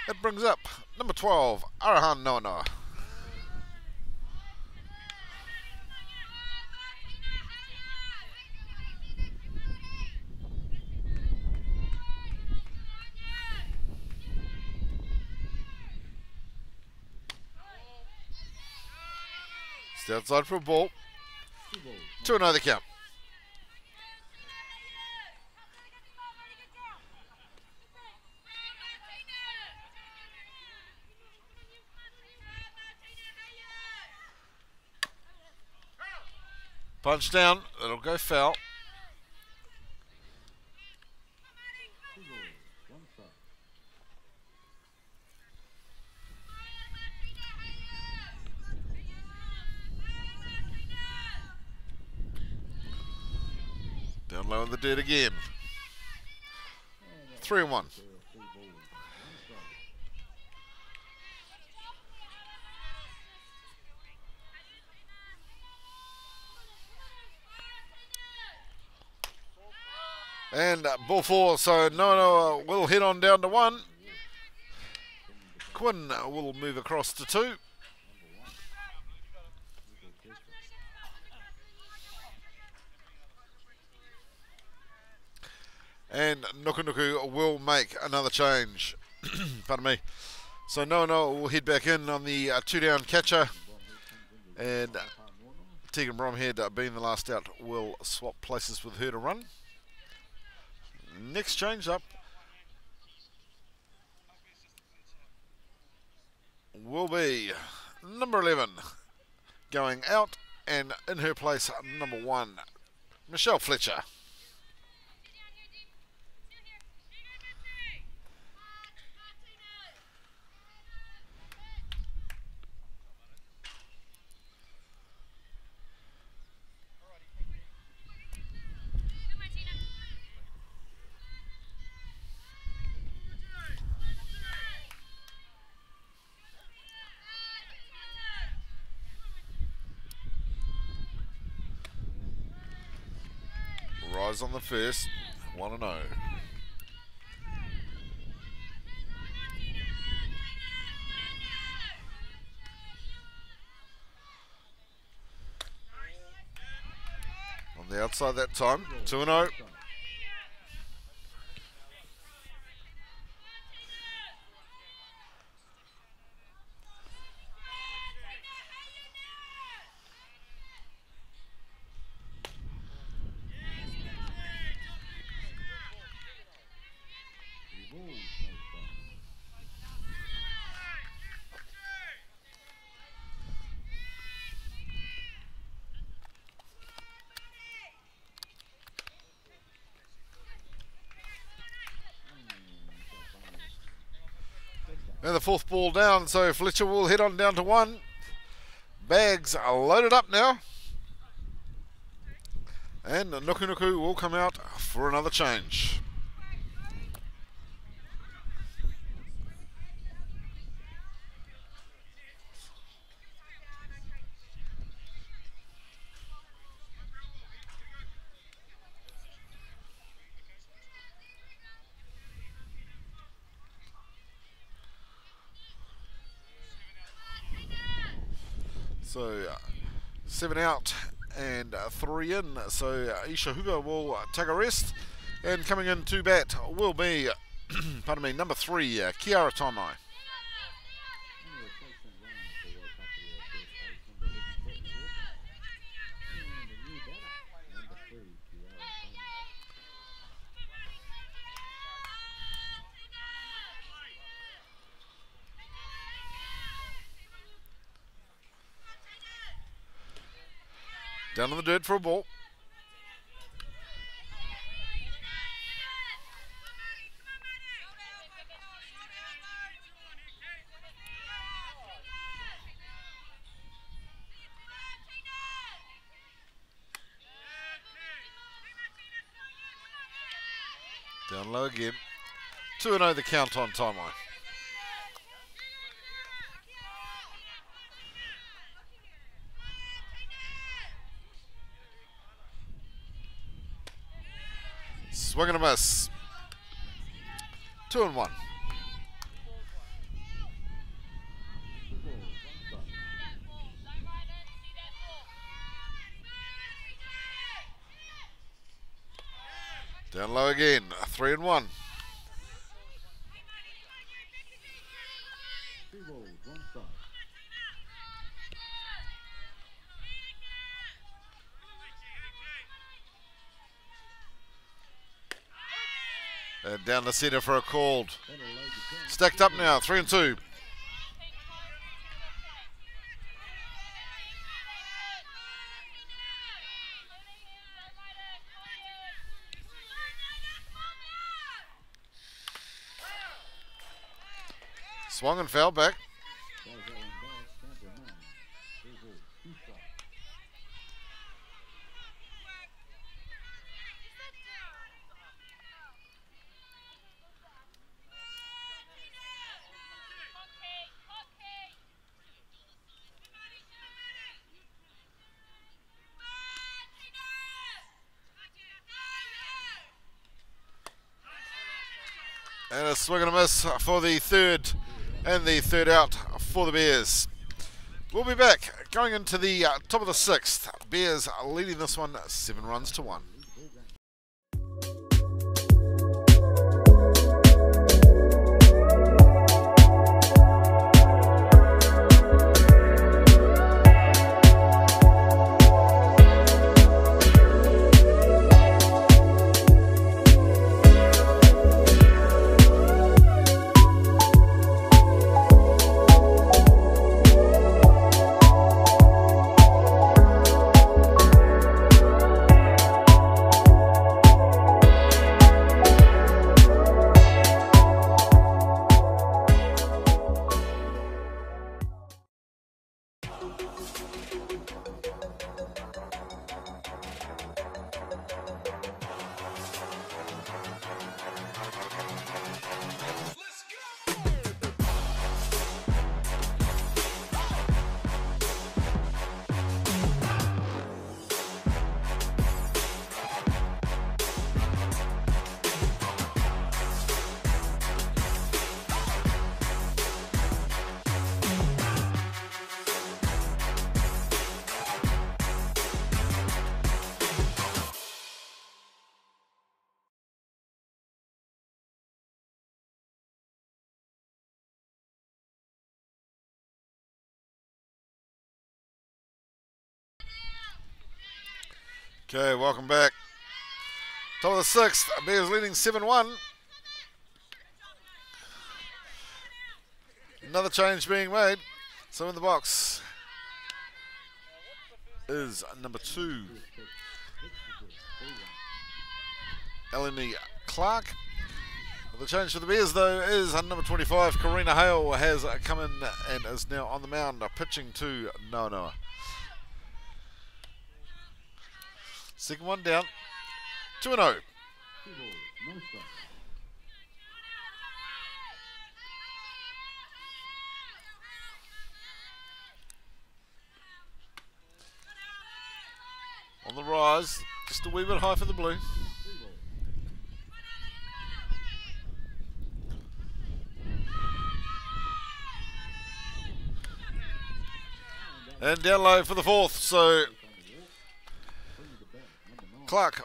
That brings up number 12, Arahan Noanoa. Outside for a ball. 2-0 the count. Punch down. It'll go foul. Down low in the dirt again. 3-1. And ball 4, so Noa will head on down to 1. Quinn will move across to 2. And Nuku will make another change. Pardon me. So Noa will head back in on the 2-down catcher. And Tegan Bromhead, being the last out, will swap places with her to run. Next change up will be number 11 going out, and in her place number 1, Michelle Fletcher. Rise on the first, 1-0. On the outside that time, 2-0. And the 4th ball down, so Fletcher will head on down to 1. Bags are loaded up now. And Nuku will come out for another change. So 7 out and 3 in. So Isha Huga will take a rest. And coming in to bat will be, pardon me, number 3, Kiara Tomai. Down on the dirt for a ball. Down low again. 2-0 the count on timeline. Swing and a miss. 2-1. Down low again. 3-1. And down the centre for a called. Stacked up now, 3-2. Swung and fell back. And a swing and a miss for the third, and the third out for the Bears. We'll be back going into the top of the sixth. Bears leading this one 7 runs to 1. Okay, welcome back. Top of the sixth, Bears leading 7-1. Another change being made. So in the box is number 2, Eleni Clark. The change for the Bears, though, is number 25, Karina Hale, has come in and is now on the mound, pitching to Noa. Second one down, 2-0. On the rise, just a wee bit high for the blue. And down low for the fourth, so Clark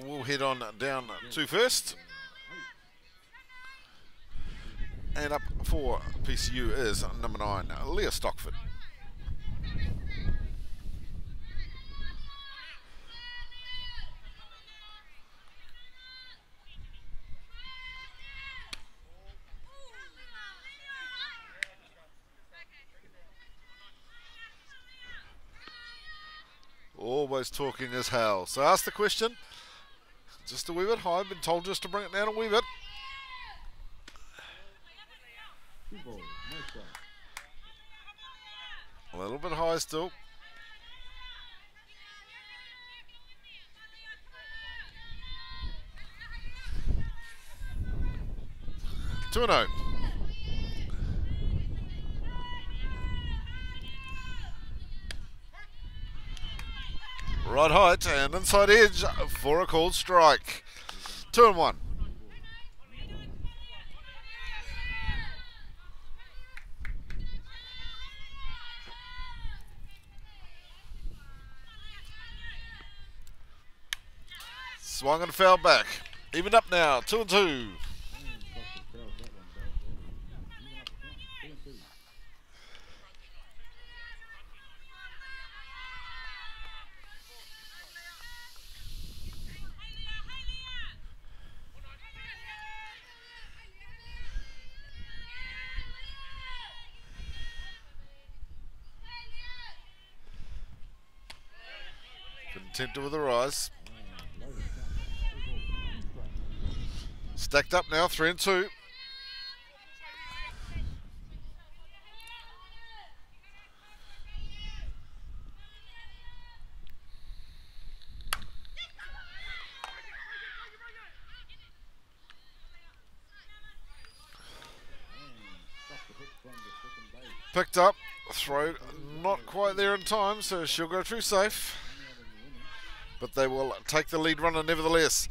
will head on down to first. And up for PCU is number 9, Leah Stockford. Always talking as hell. So ask the question. Just a wee bit high. Been told just to bring it down a wee bit. A little bit high still. Two and 0. Right height and inside edge for a called strike. 2 and 1. Swung and fouled back. Evened up now. 2 and 2. Contented with the rise. Stacked up now, 3 and 2. Picked up, throw not quite there in time, so she'll go through safe. But they will take the lead runner nevertheless.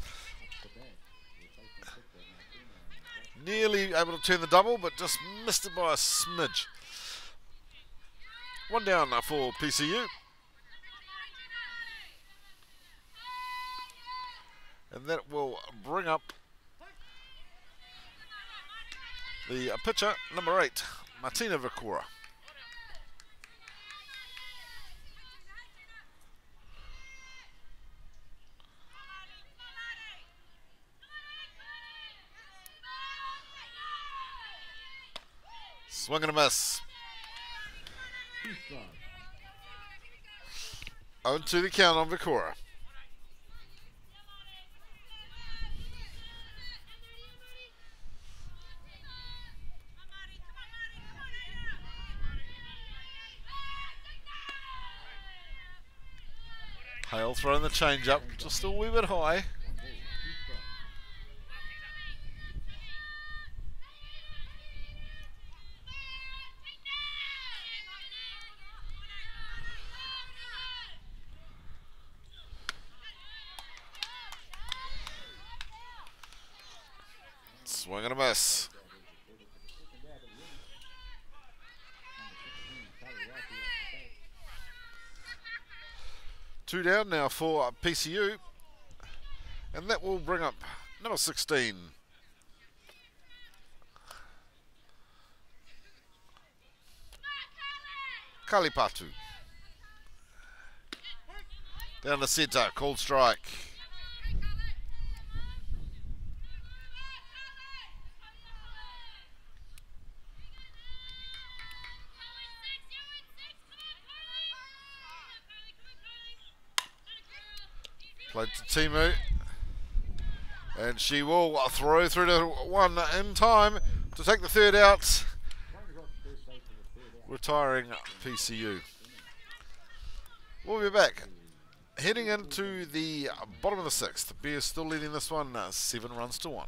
Nearly able to turn the double, but just missed it by a smidge. One down for PCU. And that will bring up the pitcher, number 8, Martina Vicora. Swing and a miss. 0-2 the count on Vicora. Hale throwing the change up, just a wee bit high. Swing and a miss. Two down now for PCU, and that will bring up number 16, Kalipatu. Down the centre, called strike. Played to Timu, and she will throw through to one in time to take the third out, retiring PCU. We'll be back. Heading into the bottom of the 6th, the Bears still leading this one 7 runs to 1.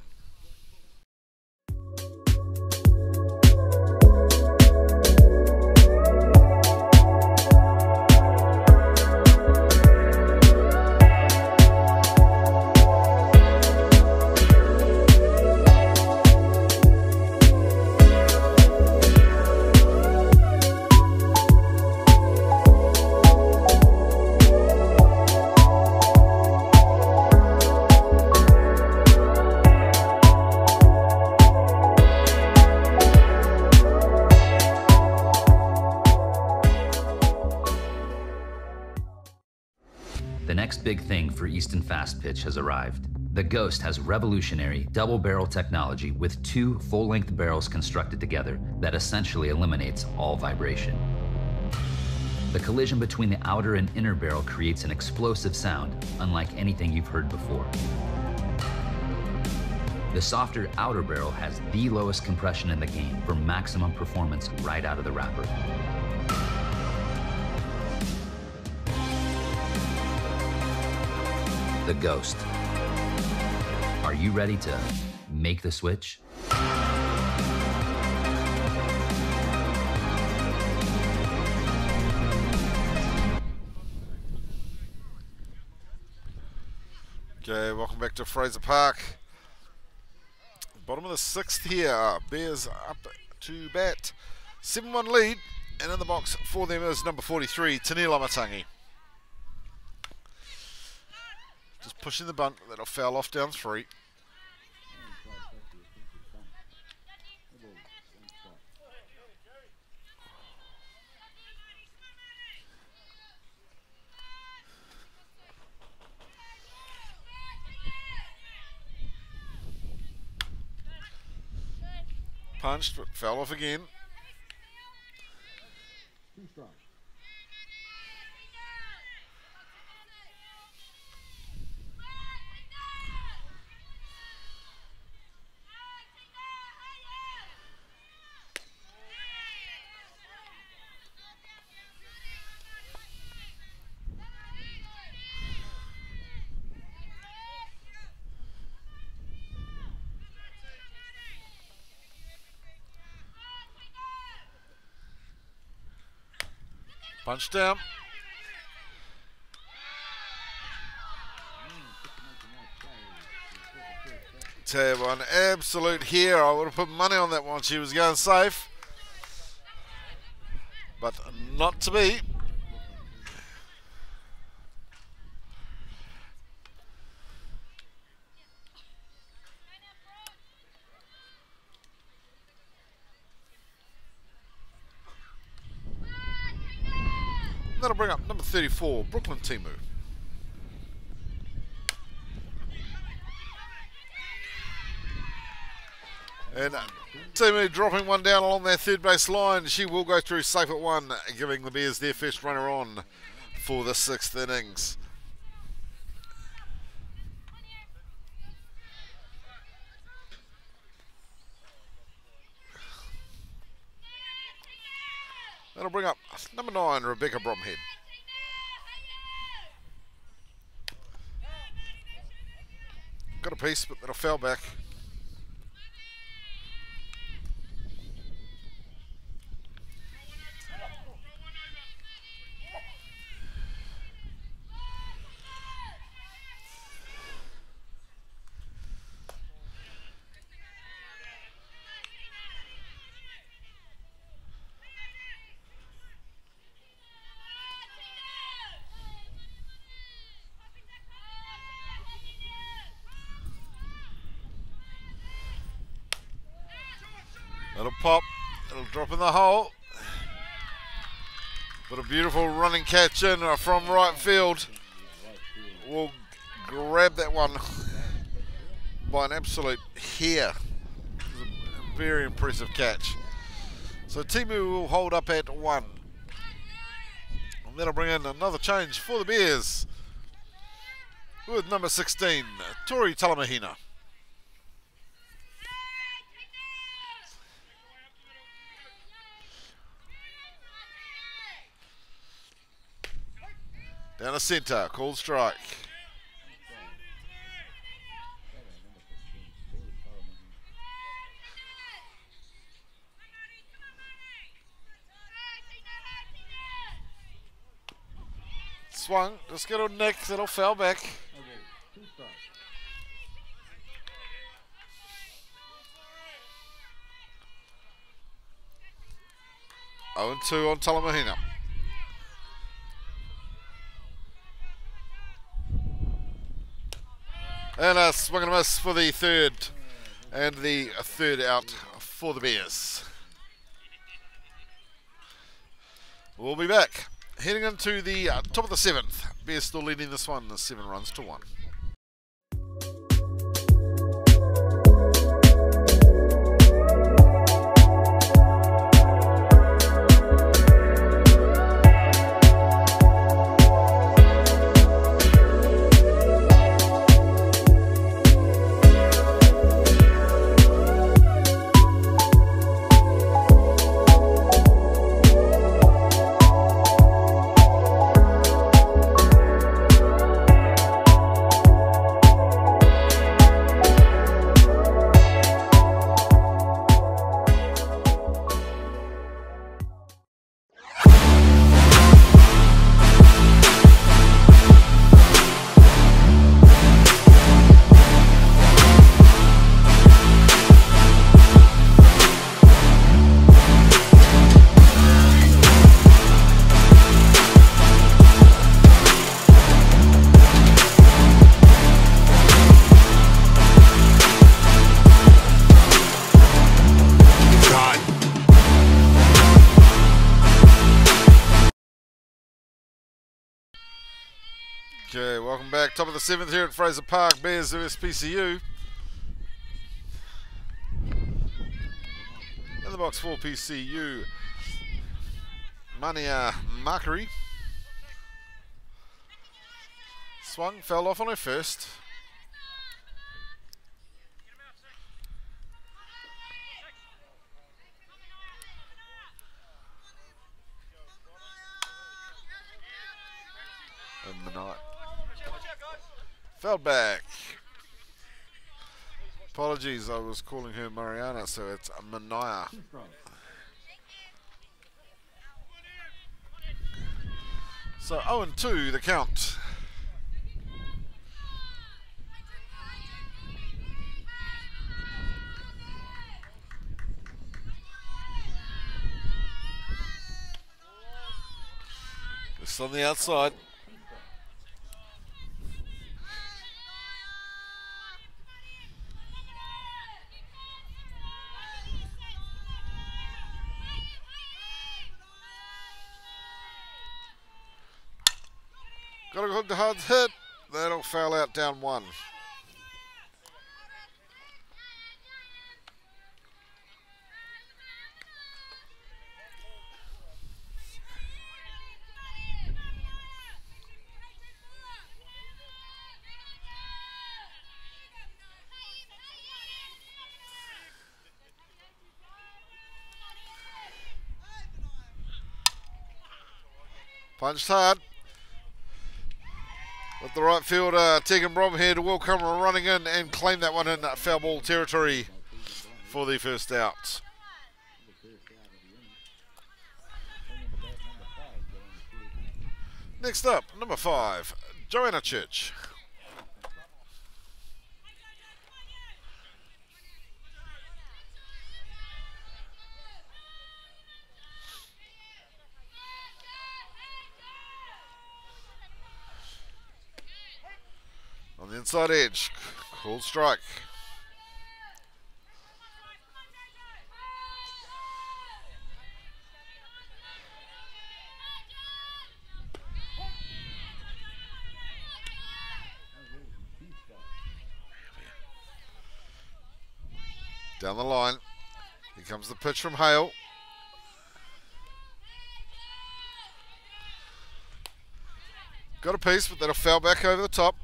The next big thing for Easton Fast Pitch has arrived. The Ghost has revolutionary double barrel technology with 2 full-length barrels constructed together that essentially eliminates all vibration. The collision between the outer and inner barrel creates an explosive sound unlike anything you've heard before. The softer outer barrel has the lowest compression in the game for maximum performance right out of the wrapper. The Ghost. Are you ready to make the switch? Okay, welcome back to Fraser Park. Bottom of the 6th here. Bears up to bat. 7-1 lead, and in the box for them is number 43, Tanila Matangi. Just pushing the bunt, that'll foul off down 3. Punched, but fell off again. 2 strikes. Punch down. Tell you one, absolute here. I would have put money on that one. She was going safe, but not to be. That'll bring up number 34, Brooklyn Timu. And Timu dropping one down along their third base line. She will go through safe at one, giving the Bears their first runner on for the 6th innings. That'll bring up number 9, Rebecca Bromhead. Got a piece, but that'll foul back. It'll pop, it'll drop in the hole. But a beautiful running catch in from right field. We'll grab that one by an absolute hair. It was a very impressive catch. So Timu will hold up at 1. And that'll bring in another change for the Bears with number 16, Tori Talamahina. Down the centre, called strike. Swung, just get on neck, it'll foul back. 0-2 on Talamahina. And a swing and a miss for the 3rd, and the 3rd out for the Bears. We'll be back. Heading into the top of the 7th. Bears still leading this one, 7 runs to 1. Okay, welcome back. Top of the 7th here at Fraser Park. Bears vs PCU. In the box for PCU, Mania Markery. Swung, fell off on her first. And the night. Fell back. Apologies, I was calling her Mariana, so it's Mania. So 0-2 the count. Next on the outside. Got a good hard hit. That'll foul out down 1. Punched hard. With the right fielder, Tegan Bromhead will come running in and claim that one in foul ball territory for the first out. Next up, number 5, Joanna Church. On the inside edge, called strike. Down the line, here comes the pitch from Hale. Got a piece, but that'll foul back over the top.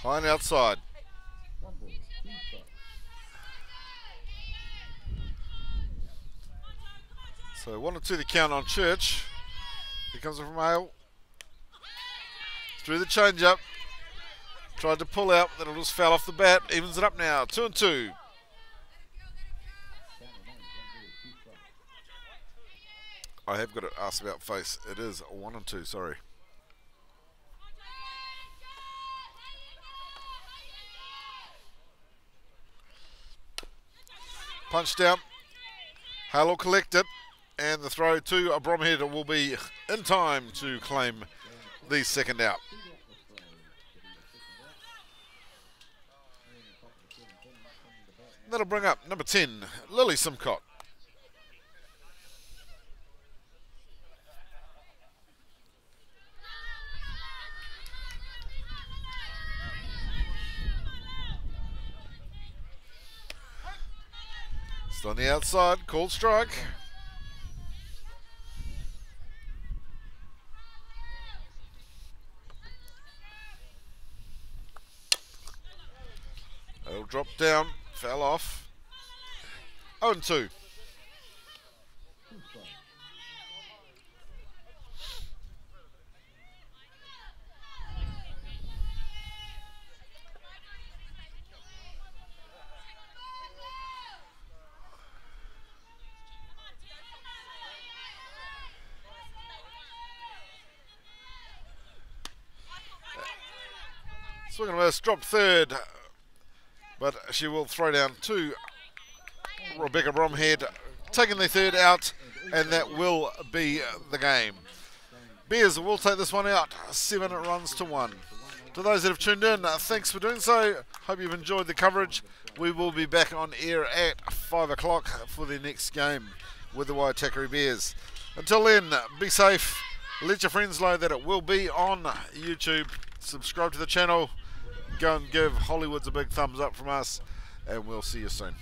High and outside. So 1-2 the count on Church. Here comes it from Hale. Through the change up. Tried to pull out, then it just fell off the bat. Evens it up now. 2-2. I have got to ask about face. It is 1-2, sorry. Punched down. Hale will collect it, and the throw to Bromhead will be in time to claim the second out. That'll bring up number 10, Lily Simcott. Still on the outside, called strike. It'll drop down, fell off. 0-2. Swing and a miss, dropped third, but she will throw down to Rebecca Bromhead, taking the third out, and that will be the game. Bears will take this one out, 7 runs to 1. To those that have tuned in, thanks for doing so. Hope you've enjoyed the coverage. We will be back on air at 5 o'clock for the next game with the Waitakere Bears. Until then, be safe. Let your friends know that it will be on YouTube. Subscribe to the channel. Go and give Hollywoods a big thumbs up from us, and we'll see you soon.